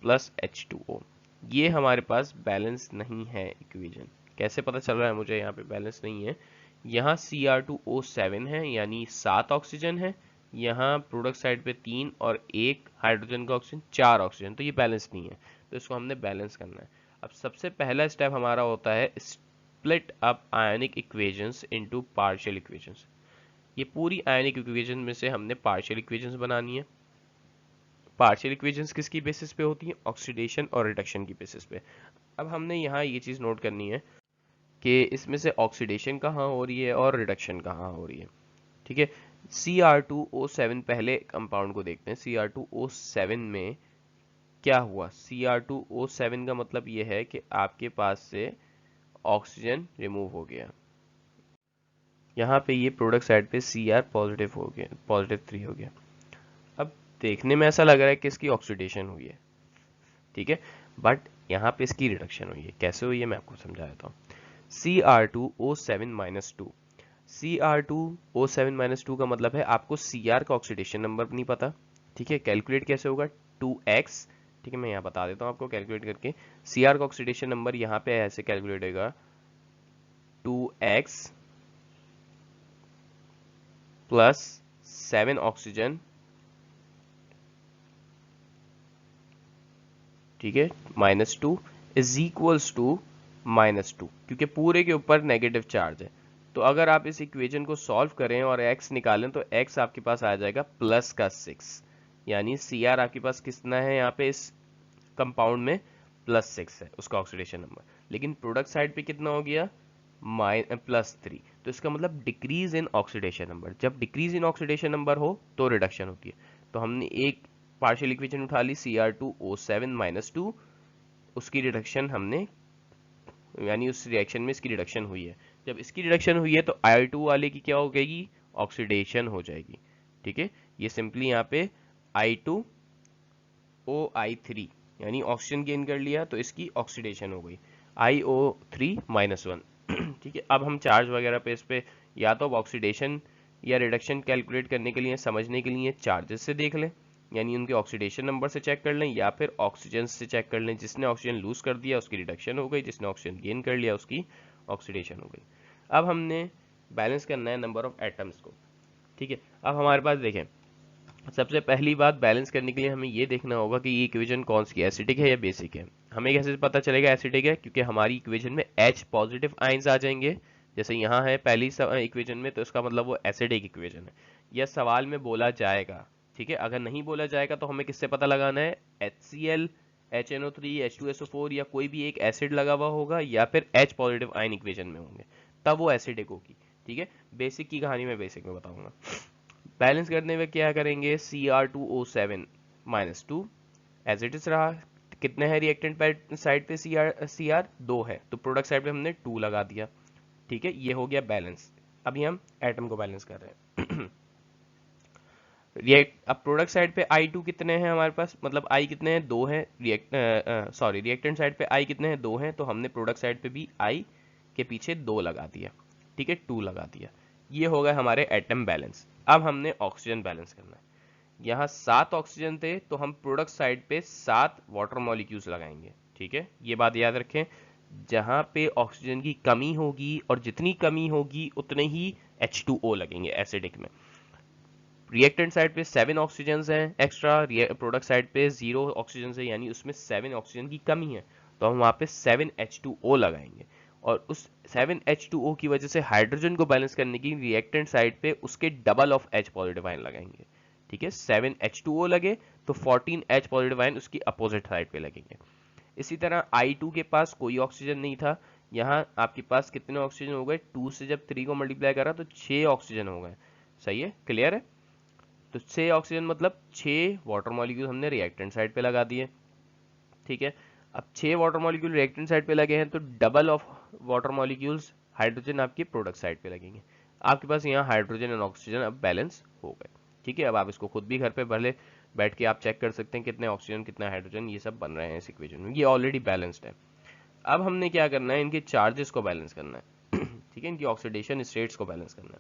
plus H2O। ये हमारे पास बैलेंस नहीं है इक्वेशन। कैसे पता चल रहा है मुझे यहाँ पे बैलेंस नहीं है। यहाँ Cr2O7 है यानी 7 ऑक्सीजन है, यहाँ प्रोडक्ट साइड पे 3 और 1 हाइड्रोजन का ऑक्सीजन, 4 ऑक्सीजन, तो ये बैलेंस नहीं है, तो इसको हमने बैलेंस करना है। अब सबसे पहला स्टेप हमारा होता है स्प्लिट अप आयनिक इक्वेशंस इनटू पार्शियल इक्वेशंस। ये पूरी आयनिक इक्वेशन में से हमने पार्शियल इक्वेशंस बनानी है। पार्शियल इक्वेशंस किसकी बेसिस पे होती हैं, ऑक्सीडेशन और रिडक्शन की बेसिस पे। अब हमने यहाँ ये चीज़ नोट करनी है कि इसमें से ऑक्सीडेशन कहाँ हो रही है और रिडक्शन कहाँ हो रही है। ठीक है, Cr2O7 पहले कंपाउंड को देखते हैं। Cr2O7 में क्या हुआ, Cr2O7 का मतलब ये है कि आपके पास से ऑक्सीजन रिमूव हो गया, यहाँ पे ये प्रोडक्ट साइड पे Cr पॉजिटिव हो गया, +3 हो गया। अब देखने में ऐसा लग रहा है कि इसकी ऑक्सीडेशन हुई है, ठीक है, बट यहाँ पे इसकी रिडक्शन हुई है। कैसे हुई है मैं आपको समझा देता हूँ। Cr2O7-2, Cr2O7-2 का मतलब है आपको Cr का ऑक्सीडेशन नंबर नहीं पता। ठीक है, कैलकुलेट कैसे होगा, 2x। ठीक है, मैं यहाँ बता देता हूँ आपको कैलकुलेट करके। Cr का ऑक्सीडेशन नंबर यहाँ पे ऐसे कैलकुलेट होगा 2x प्लस 7 ऑक्सीजन, ठीक है, -2 इज इक्वल्स टू -2, क्योंकि पूरे के ऊपर नेगेटिव चार्ज है। तो अगर आप इस इक्वेशन को सॉल्व करें और x निकालें तो x आपके पास आ जाएगा प्लस का 6, यानी Cr आपके पास कितना है यहाँ पे इस कंपाउंड में, +6 है उसका ऑक्सीडेशन नंबर, लेकिन प्रोडक्ट साइड पे कितना हो गया, +3। तो इसका मतलब डिक्रीज इन ऑक्सीडेशन नंबर। जब डिक्रीज इन ऑक्सीडेशन नंबर हो तो रिडक्शन होती है। तो हमने एक पार्शियल इक्वेशन उठा ली Cr2O7-2, उसकी रिडक्शन हमने, यानी उस रिएक्शन में इसकी रिडक्शन हुई है। जब इसकी रिडक्शन हुई है तो I2 वाले की क्या हो गई, ऑक्सीडेशन हो जाएगी। ठीक है, ये सिंपली यहाँ पे I2OI3 यानी ऑक्सीजन गेन कर लिया तो इसकी ऑक्सीडेशन हो गई IO3-1। ठीक है, अब हम चार्ज वगैरह पे इस पे या तो ऑक्सीडेशन या रिडक्शन कैलकुलेट करने के लिए, समझने के लिए चार्जेस से देख लें, यानी उनके ऑक्सीडेशन नंबर से चेक कर लें, या फिर ऑक्सीजन से चेक कर लें। जिसने ऑक्सीजन लूज कर दिया उसकी रिडक्शन हो गई, जिसने ऑक्सीजन गेन कर लिया उसकी ऑक्सीडेशन हो गई। अब हमने बैलेंस करना है नंबर ऑफ एटम्स को। ठीक है, अब हमारे पास देखें, सबसे पहली बात बैलेंस करने के लिए हमें ये देखना होगा कि ये इक्वेशन कौन सी है, एसिडिक है या बेसिक है। हमें कैसे पता चलेगा एसिडिक है, क्योंकि हमारी इक्वेशन में H पॉजिटिव आयंस आ जाएंगे, जैसे यहाँ है पहली इक्वेशन में, तो इसका मतलब वो एसिडिक इक्वेशन है। यह सवाल में बोला जाएगा। ठीक है, अगर नहीं बोला जाएगा तो हमें किससे पता लगाना है, HCl, HNO3, H2SO4 या कोई भी एक एसिड लगा हुआ होगा, या फिर H पॉजिटिव आयन इक्वेशन में होंगे, तब वो एसिडिक होगी। ठीक है, बेसिक की कहानी मैं बेसिक में बताऊंगा। बैलेंस करने में क्या करेंगे, Cr2O7-2 एज इट इज रहा। कितने हैं रिएक्टेंट साइड पे, Cr 2 है, तो प्रोडक्ट साइड पे हमने 2 लगा दिया। ठीक है, ये हो गया बैलेंस। अभी हम एटम को बैलेंस कर रहे हैं। अब प्रोडक्ट साइड पे I2 कितने हैं हमारे पास, मतलब I कितने हैं, 2 हैं। रिएक्टेंट साइड पे I कितने हैं, 2 हैं, तो हमने प्रोडक्ट साइड पे भी I के पीछे 2 लगा दिया। ठीक है, 2 लगा दिया। ये हो गए हमारे एटम बैलेंस। अब हमने ऑक्सीजन बैलेंस करना है। यहाँ 7 ऑक्सीजन थे, तो हम प्रोडक्ट साइड पे 7 वाटर मॉलिक्यूल्स लगाएंगे। ठीक है, ये बात याद रखें, जहां पे ऑक्सीजन की कमी होगी और जितनी कमी होगी उतने ही H2O लगेंगे एसिडिक में। रिएक्टेंट साइड पे 7 ऑक्सीजन हैं एक्स्ट्रा, प्रोडक्ट साइड पे 0 ऑक्सीजन है, यानी उसमें 7 ऑक्सीजन की कमी है, तो हम वहां पे 7H2O लगाएंगे। और उस 7H2O की वजह से हाइड्रोजन को बैलेंस करने की रिएक्टेंट साइड पे उसके double of H positive ion लगाएंगे। ठीक है, 7H2O लगे तो 14H पॉजिटिव आयन उसकी अपोजिट साइड पे लगेंगे। इसी तरह I2 के पास कोई ऑक्सीजन नहीं था, यहाँ आपके पास कितने ऑक्सीजन हो गए, 2 से जब 3 को मल्टीप्लाई करा तो 6 ऑक्सीजन हो गए। सही है, क्लियर है। तो 6 ऑक्सीजन मतलब 6 वाटर मॉलिक्यूल हमने रिएक्टेंट साइड पे लगा दिए। ठीक है, अब 6 वाटर मॉलिक्यूल रिएक्टेंट साइड पे लगे हैं, तो double of water molecules hydrogen आपके प्रोडक्ट साइड पे लगेंगे। आपके पास यहाँ हाइड्रोजन और ऑक्सीजन अब बैलेंस हो गए। ठीक है, अब आप इसको खुद भी घर पे भले बैठ के आप चेक कर सकते हैं कितने ऑक्सीजन कितना हाइड्रोजन ये सब बन रहे हैं इस इक्वेशन में, ये ऑलरेडी बैलेंस्ड है। अब हमने क्या करना है, इनके चार्जेस को बैलेंस करना है। ठीक है, इनकी ऑक्सीडेशन स्टेट्स को बैलेंस करना है।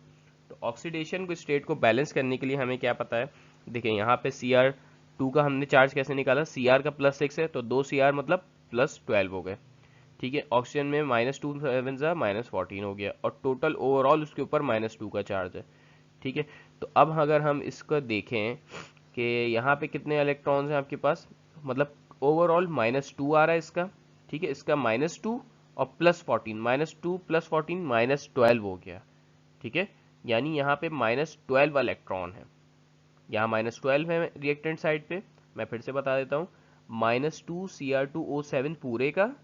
तो ऑक्सीडेशन को स्टेट को बैलेंस करने के लिए हमें क्या पता है, देखिए यहाँ पे Cr2 का हमने चार्ज कैसे निकाला, Cr का +6 है, तो 2 Cr मतलब +12 हो गए। ठीक है, ऑक्सीजन में -2 -14 हो गया, और टोटल ओवरऑल उसके ऊपर -2 का चार्ज है। ठीक है, तो अब अगर हम इसको देखें कि यहाँ पे कितने इलेक्ट्रॉन्स हैं आपके पास, मतलब ओवरऑल -2 आ रहा है इसका। ठीक है, इसका -2 और +14, -2 +14 -12 हो गया। ठीक है, यानी यहाँ पे -12 इलेक्ट्रॉन है, यहाँ -12 है रिएक्टेंट साइड पे। मैं फिर से बता देता हूँ, -2 Cr2O7 पूरे का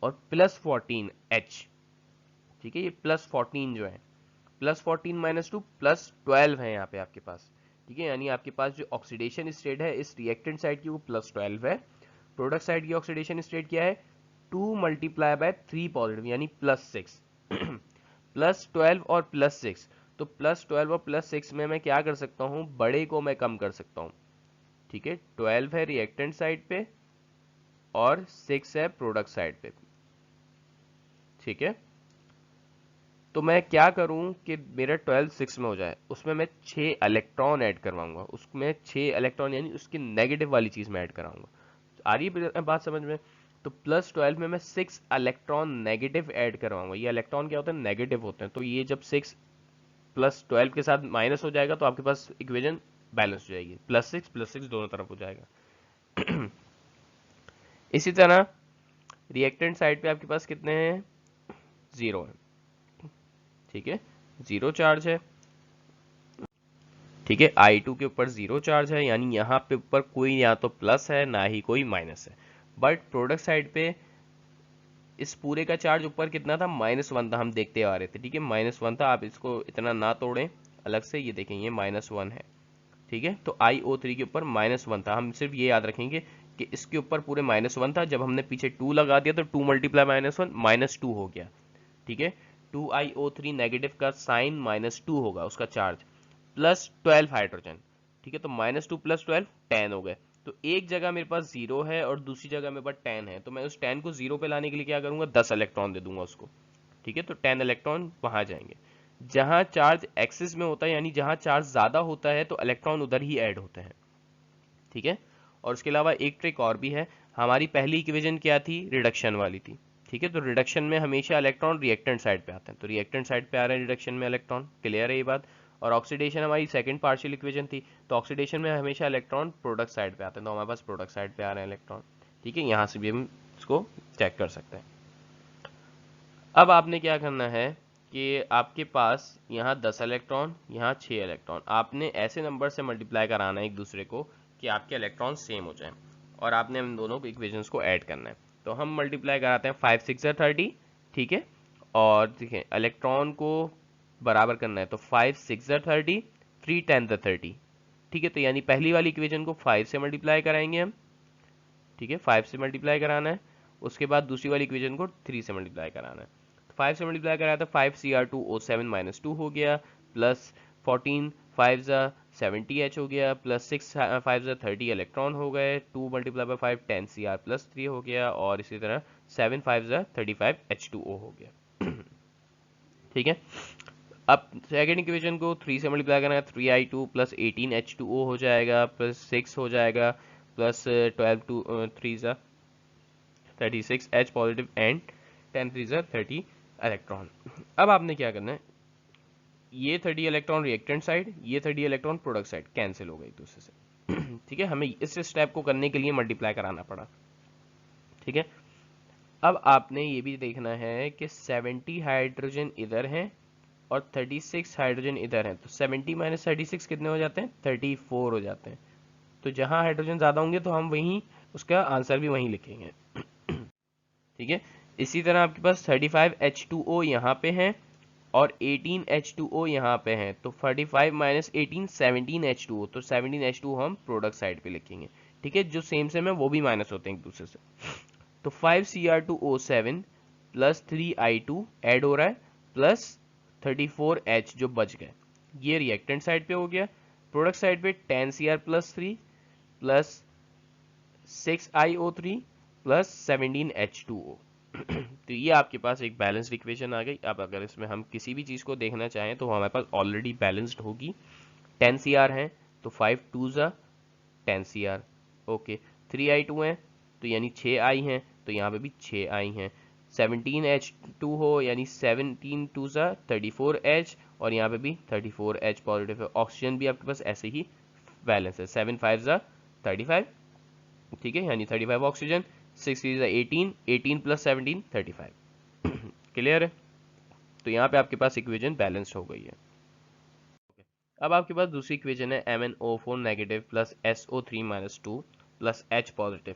और +14 H। ठीक है, ये +14 जो है, +14 -2 +12 है यहाँ पे आपके पास। ठीक है, यानी आपके पास जो ऑक्सीडेशन स्टेट है इस रिएक्टेंट साइड की वो +12 है। प्रोडक्ट साइड की ऑक्सीडेशन स्टेट क्या है, 2 × 3 पॉजिटिव यानी +6। +12 और +6, तो +12 और +6 में मैं क्या कर सकता हूँ, बड़े को मैं कम कर सकता हूँ। ठीक है, 12 है रिएक्टेंट साइड पे और 6 है प्रोडक्ट साइड पे। ठीक है, तो मैं क्या करूं कि मेरा 12 6 में हो जाए, उसमें मैं 6 इलेक्ट्रॉन ऐड करवाऊंगा, उसमें 6 इलेक्ट्रॉन यानी उसकी नेगेटिव वाली चीज में ऐड कराऊंगा। आ रही है बात समझ में। तो +12 में मैं 6 इलेक्ट्रॉन नेगेटिव ऐड करवाऊंगा। ये इलेक्ट्रॉन क्या होते हैं, नेगेटिव होते हैं, तो ये जब 6 +12 के साथ माइनस हो जाएगा तो आपके पास इक्वेशन बैलेंस हो जाएगी, +6 +6 दोनों तरफ हो जाएगा। इसी तरह रिएक्टेंट साइड पे आपके पास कितने हैं, 0 है। ठीक है, 0 चार्ज है। ठीक है, I2 के ऊपर 0 चार्ज है, यानी यहाँ पे ऊपर कोई या तो प्लस है ना ही कोई माइनस है। बट प्रोडक्ट साइड पे इस पूरे का चार्ज ऊपर कितना था, -1 था, हम देखते आ रहे थे। ठीक है, -1 था, आप इसको इतना ना तोड़ें अलग से, ये देखें ये -1 है। ठीक है, तो IO3 के ऊपर -1 था, हम सिर्फ ये याद रखेंगे कि इसके ऊपर पूरे -1 था, जब हमने पीछे 2 लगा दिया तो 2 × -1 -2 हो गया। ठीक है, 2IO3 नेगेटिव का साइन -2 होगा उसका चार्ज, +12 हाइड्रोजन, ठीक है, तो -2 + 12 10 हो गए। तो एक जगह मेरे पास 0 है और दूसरी जगह मेरे पास 10 है, तो मैं उस 10 को 0 पे लाने के लिए क्या करूंगा, 10 इलेक्ट्रॉन दे दूंगा उसको। ठीक है, तो 10 इलेक्ट्रॉन वहां जाएंगे। जहां चार्ज एक्सिस में होता है, यानी जहां चार्ज ज्यादा होता है, तो इलेक्ट्रॉन उधर ही ऐड होते हैं। ठीक है, और उसके अलावा एक ट्रिक और भी है। हमारी पहली इक्वेशन क्या थी, रिडक्शन वाली थी। ठीक है, तो रिडक्शन में हमेशा इलेक्ट्रॉन रिएक्टेंट साइड पे आते हैं, तो रिएक्टेंट साइड पे आ रहे हैं रिडक्शन में इलेक्ट्रॉन। क्लियर है ये बात। और ऑक्सीडेशन हमारी सेकंड पार्शियल इक्वेशन थी, तो ऑक्सीडेशन में हमेशा इलेक्ट्रॉन प्रोडक्ट साइड पे आते हैं, तो हमारे पास प्रोडक्ट साइड पे आ रहे हैं इलेक्ट्रॉन। ठीक है, यहाँ से भी हम इसको चेक कर सकते हैं। अब आपने क्या करना है कि आपके पास यहाँ 10 इलेक्ट्रॉन, यहाँ 6 इलेक्ट्रॉन, आपने ऐसे नंबर से मल्टीप्लाई कराना है एक दूसरे को कि आपके इलेक्ट्रॉन सेम हो जाएं, और आपने इन दोनों इक्वेशंस को ऐड करना है। तो हम मल्टीप्लाई कराते हैं, 5 6 30। ठीक है, और देखिए इलेक्ट्रॉन को बराबर करना है, तो 5 6 30, 3 10 30। ठीक है, तो यानी पहली वाली इक्वेशन को 5 से मल्टीप्लाई कराएंगे हम। ठीक है, 5 से मल्टीप्लाई कराना है। उसके बाद दूसरी वाली इक्वेशन को 3 से मल्टीप्लाई कराना है। 5 से मल्टीप्लाई कराया तो 5Cr2O7 - 2 हो गया, प्लस 14 5 70H हो गया, प्लस 6 5 30 इलेक्ट्रॉन हो गए, 2 × 5 10Cr + 3 हो गया, और इसी तरह 7 5 35 H2O हो गया। ठीक है, अब सेकेंड इक्वेशन को 3 से मल्टीप्लाई करना है, 3I2 + 18 H2O हो जाएगा, प्लस 6 हो जाएगा, plus 12 2 3 36 H positive and 10 3 30 electron. अब आपने क्या करना है, ये 30 इलेक्ट्रॉन रिएक्टेंट साइड, ये 30 इलेक्ट्रॉन प्रोडक्ट साइड कैंसिल हो गई एक दूसरे से। ठीक है, हमें इस स्टेप को करने के लिए मल्टीप्लाई कराना पड़ा। ठीक है, अब आपने ये भी देखना है कि 70 हाइड्रोजन इधर हैं और 36 हाइड्रोजन इधर हैं, तो 70 - 36 कितने हो जाते हैं, 34 हो जाते हैं। तो जहां हाइड्रोजन ज्यादा होंगे तो हम वहीं उसका आंसर भी वहीं लिखेंगे। ठीक है, इसी तरह आपके पास 35 H2O यहाँ पे हैं और 18 H2O यहाँ पे हैं, तो 45 - 18 17 H2O, तो 17 H2O हम प्रोडक्ट साइड पे लिखेंगे। ठीक है, जो सेम सेम है वो भी माइनस होते हैं एक दूसरे से। तो 5Cr2O7 प्लस 3I2 ऐड हो रहा है, प्लस 34H जो बच गए, ये रिएक्टेंट साइड पे हो गया। प्रोडक्ट साइड पे 10Cr + 3 plus 6iO3 plus 17H2O। तो ये आपके पास एक बैलेंस्ड इक्वेशन आ गई। अब अगर इसमें हम किसी भी चीज़ को देखना चाहें तो हमारे पास ऑलरेडी बैलेंस्ड होगी। 10Cr है तो 5 2 10Cr, ओके। 3I2 है तो यानी 6I हैं, तो यहाँ पे भी 6I हैं। 17H2 हो यानी 17 2 34H, और यहाँ पे भी 34H पॉजिटिव है। ऑक्सीजन भी आपके पास ऐसे ही बैलेंस है, 7 5 35। ठीक है, यानी 35 ऑक्सीजन, 6 3 18, 18 + 17 35। क्लियर है, तो यहाँ पे आपके पास इक्वेशन बैलेंस्ड हो गई है। अब आपके पास दूसरी इक्वेशन है MnO4 negative plus SO3 - 2 plus H positive,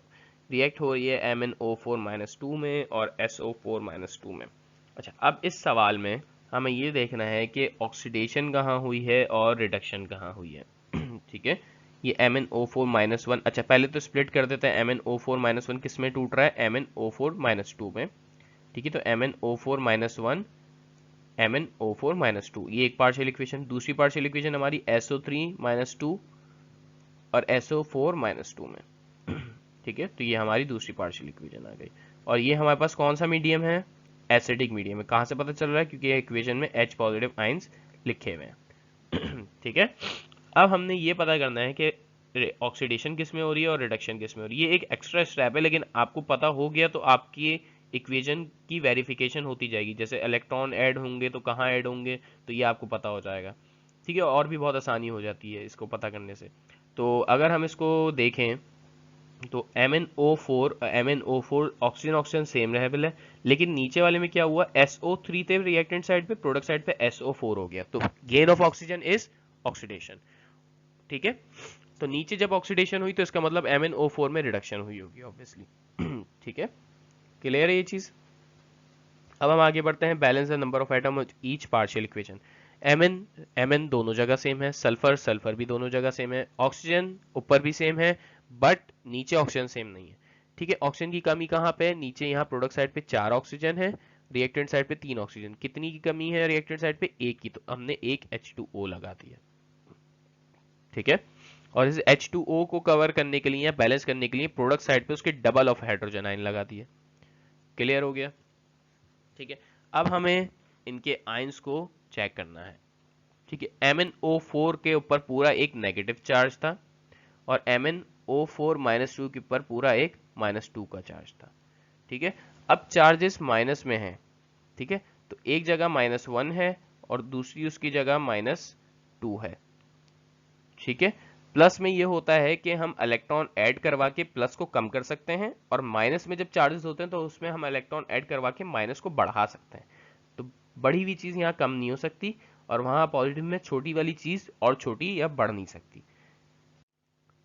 react हो रही है MnO4 - 2 में और SO4 - 2 में। अच्छा, अब इस सवाल में हमें ये देखना है कि ऑक्सीडेशन कहाँ हुई है और रिडक्शन कहाँ हुई है। ठीक है, ये MnO4 - 1, अच्छा पहले तो स्प्लिट कर देते हैं। MnO4 - 1 किस में टूट रहा है, MnO4 - 2 में। ठीक है, तो MnO4 - 1 MnO4 - 2, ये एक पार्शियल इक्वेशन। दूसरी पार्शियल इक्वेशन हमारी SO3 - 2 और SO4 - 2 में। ठीक है, तो ये हमारी दूसरी पार्शियल इक्वेशन आ गई। और ये हमारे पास कौन सा मीडियम है, एसिडिक मीडियम है। कहाँ से पता चल रहा है, क्योंकि इक्वेशन में H पॉजिटिव आइंस लिखे हुए हैं। ठीक है, अब हमने ये पता करना है कि ऑक्सीडेशन किस में हो रही है और रिडक्शन किस में हो रही है। ये एक एक्स्ट्रा स्टेप है, लेकिन आपको पता हो गया तो आपकी इक्वेशन की वेरिफिकेशन होती जाएगी। जैसे इलेक्ट्रॉन ऐड होंगे तो कहाँ ऐड होंगे, तो ये आपको पता हो जाएगा। ठीक है, और भी बहुत आसानी हो जाती है इसको पता करने से। तो अगर हम इसको देखें तो MnO4 ऑक्सीजन ऑक्सीजन सेम रहेबल है, लेकिन नीचे वाले में क्या हुआ, SO3 थे रिएक्टेंट साइड पे, प्रोडक्ट साइड पे SO4 हो गया। तो gain of oxygen is oxidation. ठीक है, तो नीचे जब ऑक्सीडेशन हुई तो इसका मतलब MnO4 में रिडक्शन हुई होगी ऑब्वियसली। ठीक है, क्लियर है ये चीज। अब हम आगे बढ़ते हैं, balance the number of atom each partial equation. Mn दोनों जगह सेम है, सल्फर भी दोनों जगह सेम है, ऑक्सीजन ऊपर भी सेम है, बट नीचे ऑक्सीजन सेम नहीं है। ठीक है, ऑक्सीजन की कमी कहाँ पे है, नीचे यहाँ प्रोडक्ट साइड पे 4 ऑक्सीजन है, रिएक्टेंट साइड पे 3 ऑक्सीजन। कितनी की कमी है रिएक्टेंट साइड पे, 1 की, तो हमने 1 H2O लगा दिया। ठीक है, और इस H2O को कवर करने के लिए या बैलेंस करने के लिए प्रोडक्ट साइड पे उसके डबल ऑफ हाइड्रोजन आयन लगा दिए। क्लियर हो गया? ठीक है, अब हमें इनके आयंस को चेक करना है। ठीक है, MnO4 के ऊपर पूरा एक नेगेटिव चार्ज था और MnO4-2 के ऊपर पूरा एक -2 का चार्ज था। ठीक है, अब चार्जेस माइनस में हैं। ठीक है, तो एक जगह -1 है और दूसरी उसकी जगह -2 है। ठीक है, प्लस में ये होता है कि हम इलेक्ट्रॉन ऐड करवा के प्लस को कम कर सकते हैं और माइनस में जब चार्जेस होते हैं तो उसमें हम इलेक्ट्रॉन ऐड करवा के माइनस को बढ़ा सकते हैं। तो बढ़ी हुई चीज यहाँ कम नहीं हो सकती और वहां पॉजिटिव में छोटी वाली चीज और छोटी या बढ़ नहीं सकती।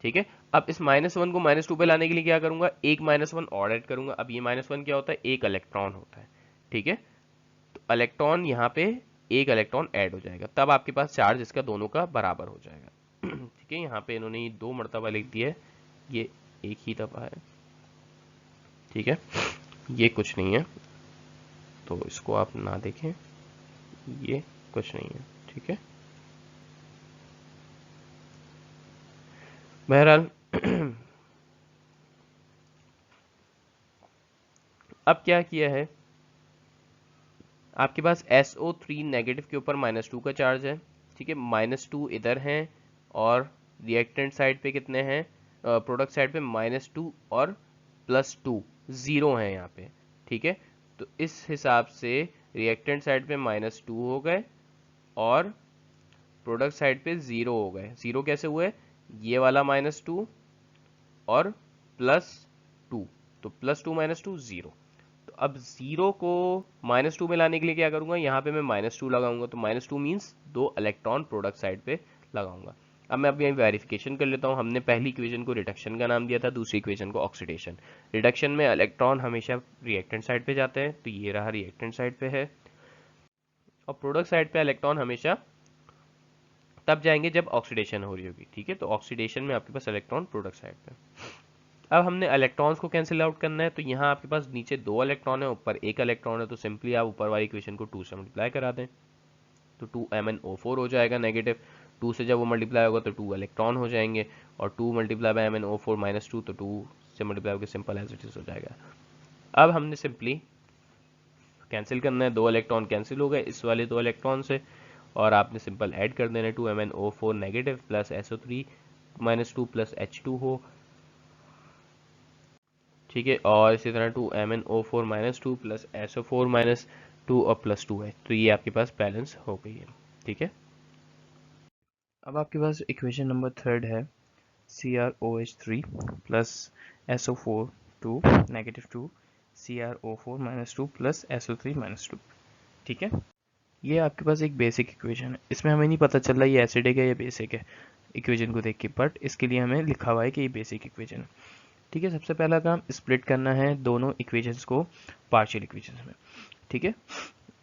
ठीक है, अब इस -1 को -2 पे लाने के लिए क्या करूंगा, एक -1 और ऐड करूंगा। अब ये -1 क्या होता है, एक इलेक्ट्रॉन होता है। ठीक है, तो इलेक्ट्रॉन यहाँ पे एक इलेक्ट्रॉन ऐड हो जाएगा, तब आपके पास चार्ज इसका दोनों का बराबर हो जाएगा। ठीक है, यहाँ पे इन्होंने ये 2 मरतबा लिख दिया है, ये एक ही दफा है। ठीक है, ये कुछ नहीं है तो इसको आप ना देखें, ये कुछ नहीं है। ठीक है, बहरहाल अब क्या किया है, आपके पास SO3 नेगेटिव के ऊपर -2 का चार्ज है। ठीक है, -2 इधर हैं और रिएक्टेंट साइड पे कितने हैं, प्रोडक्ट साइड पे -2 और +2 जीरो हैं यहाँ पे। ठीक है, तो इस हिसाब से रिएक्टेंट साइड पे -2 हो गए और प्रोडक्ट साइड पे जीरो हो गए। जीरो कैसे हुए, ये वाला -2 और +2, तो +2 -2 जीरो। तो अब जीरो को -2 में लाने के लिए क्या करूंगा, यहाँ पे मैं -2 लगाऊंगा, तो -2 मीन्स 2 इलेक्ट्रॉन प्रोडक्ट साइड पे लगाऊंगा। अब मैं अभी वेरिफिकेशन कर लेता हूँ। हमने पहली इक्वेशन को रिडक्शन का नाम दिया था, दूसरी इक्वेशन को ऑक्सीडेशन। रिडक्शन में इलेक्ट्रॉन हमेशा रिएक्टेंट साइड पे जाते हैं, तो ये रहा रिएक्टेंट साइड पे है, और प्रोडक्ट साइड पे इलेक्ट्रॉन हमेशा तब जाएंगे जब ऑक्सीडेशन हो रही होगी। ठीक है, तो ऑक्सीडेशन में आपके पास इलेक्ट्रॉन प्रोडक्ट साइड पे। अब हमने इलेक्ट्रॉन्स को कैंसिल आउट करना है, तो यहाँ आपके पास नीचे 2 इलेक्ट्रॉन है, ऊपर 1 इलेक्ट्रॉन है, तो सिंपली आप ऊपर वाली इक्वेशन को 2 से मल्टीप्लाई करा दें, तो 2MnO4 हो जाएगा नेगेटिव। 2 से जब वो मल्टीप्लाई होगा तो 2 इलेक्ट्रॉन हो जाएंगे, और 2 मल्टीप्लाई बाय MnO4 -2, तो 2 से मल्टीप्लाई होकर सिंपल एज इट इज हो जाएगा। अब हमने सिंपली कैंसिल करना है, 2 इलेक्ट्रॉन कैंसिल हो गए इस वाले 2 इलेक्ट्रॉन से, और आपने सिंपल ऐड कर देना है 2MnO4 negative plus SO3 -2 plus H2 हो। ठीक है, और इसी तरह 2MnO4 -2 प्लस SO4 -2 और +2 है, तो ये आपके पास बैलेंस हो गई है। ठीक है, अब आपके पास इक्वेशन नंबर 3 है CrOH3 plus SO4 2 -2 CrO4 -2 plus SO3 -2। ठीक है, ये आपके पास एक बेसिक इक्वेशन है। इसमें हमें नहीं पता चल रहा ये एसिडिक है या बेसिक है इक्वेशन को देख के, बट इसके लिए हमें लिखा हुआ है कि ये बेसिक इक्वेशन है। ठीक है, सबसे पहला काम स्प्लिट करना है दोनों इक्वेशंस को पार्शियल इक्वेशंस में। ठीक है,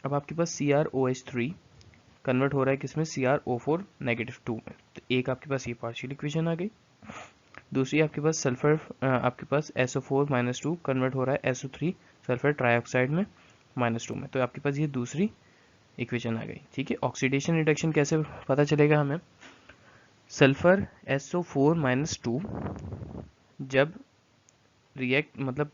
अब आपके पास CrOH3 कन्वर्ट हो रहा है किसमें, CrO4 -2 में, तो एक आपके पास ये पार्शियल इक्वेशन आ गई। दूसरी आपके पास सल्फर, आपके पास SO4 -2 कन्वर्ट हो रहा है SO3 सल्फर ट्राइऑक्साइड में -2 में, तो आपके पास ये दूसरी इक्वेशन आ गई। ठीक है, ऑक्सीडेशन रिडक्शन कैसे पता चलेगा हमें, सल्फर SO4 -2 जब रिएक्ट मतलब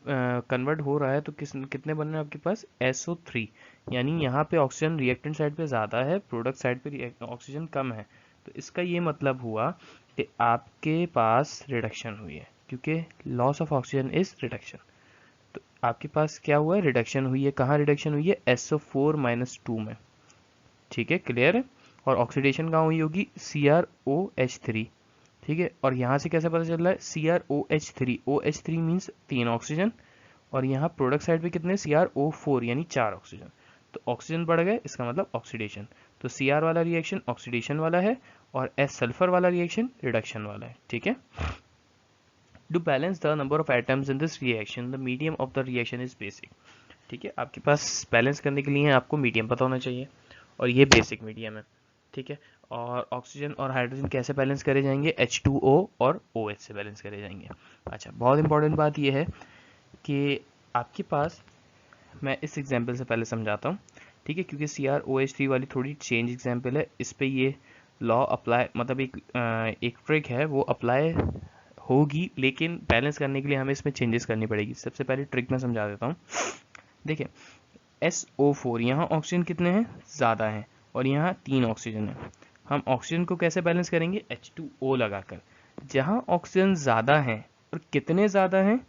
कन्वर्ट हो रहा है तो कितने बन रहे हैं आपके पास, SO3, यानी यहाँ पे ऑक्सीजन रिएक्टेंट साइड पे ज़्यादा है, प्रोडक्ट साइड पे ऑक्सीजन कम है, तो इसका ये मतलब हुआ कि आपके पास रिडक्शन हुई है, क्योंकि loss of oxygen is reduction. तो आपके पास क्या हुआ है, रिडक्शन हुई है। कहाँ रिडक्शन हुई है, SO4 -2 में। ठीक है, क्लियर है, और ऑक्सीडेशन कहाँ हुई होगी, CrOH3। ठीक है, और यहाँ से कैसे पता चल रहा है, CrOH3, OH3 मीन्स 3 ऑक्सीजन, और यहाँ प्रोडक्ट साइड पे कितने, CrO4 यानी 4 ऑक्सीजन, तो ऑक्सीजन बढ़ गए, इसका मतलब ऑक्सीडेशन। तो Cr वाला रिएक्शन ऑक्सीडेशन वाला है और S सल्फर वाला रिएक्शन रिडक्शन वाला है। ठीक है, to balance the number of atoms in this reaction the medium of the reaction is basic. ठीक है, आपके पास बैलेंस करने के लिए आपको मीडियम पता होना चाहिए, और ये बेसिक मीडियम है। ठीक है, और ऑक्सीजन और हाइड्रोजन कैसे बैलेंस करे जाएंगे, H2O और OH से बैलेंस करे जाएंगे। अच्छा, बहुत इंपॉर्टेंट बात यह है कि आपके पास, मैं इस एग्जाम्पल से पहले समझाता हूँ। ठीक है, क्योंकि CrOH3 वाली थोड़ी चेंज एग्जाम्पल है, इस पे ये लॉ अप्लाई, मतलब एक ट्रिक है वो अप्लाई होगी, लेकिन बैलेंस करने के लिए हमें इसमें चेंजेस करनी पड़ेगी। सबसे पहले ट्रिक मैं समझा देता हूँ। देखिए SO4, यहाँ ऑक्सीजन कितने हैं, ज़्यादा हैं, और यहाँ 3 ऑक्सीजन है। हम ऑक्सीजन को कैसे बैलेंस करेंगे, H2O लगाकर। जहाँ ऑक्सीजन ज़्यादा है, और कितने ज़्यादा हैं,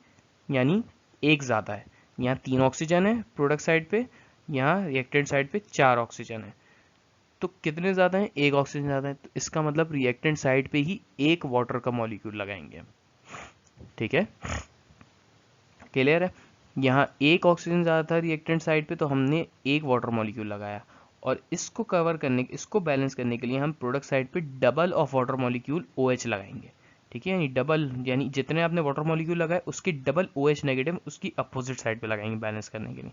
यानी एक ज़्यादा है। यहाँ 3 ऑक्सीजन है प्रोडक्ट साइड पे, यहाँ रिएक्टेंट साइड पे 4 ऑक्सीजन है। तो कितने ज़्यादा हैं, एक ऑक्सीजन ज़्यादा है, तो इसका मतलब रिएक्टेंट साइड पे ही एक वाटर का मॉलिक्यूल लगाएंगे। ठीक है, क्लियर है। यहाँ एक ऑक्सीजन ज़्यादा था रिएक्टेंट साइड पे, तो हमने एक वाटर मॉलिक्यूल लगाया, और इसको कवर करने, इसको बैलेंस करने के लिए हम प्रोडक्ट साइड पे double of water molecule OH लगाएंगे। ठीक है, यानी डबल, यानी जितने आपने वाटर मॉलिक्यूल लगाए उसकी डबल OH नेगेटिव उसकी अपोजिट साइड पे लगाएंगे बैलेंस करने के लिए।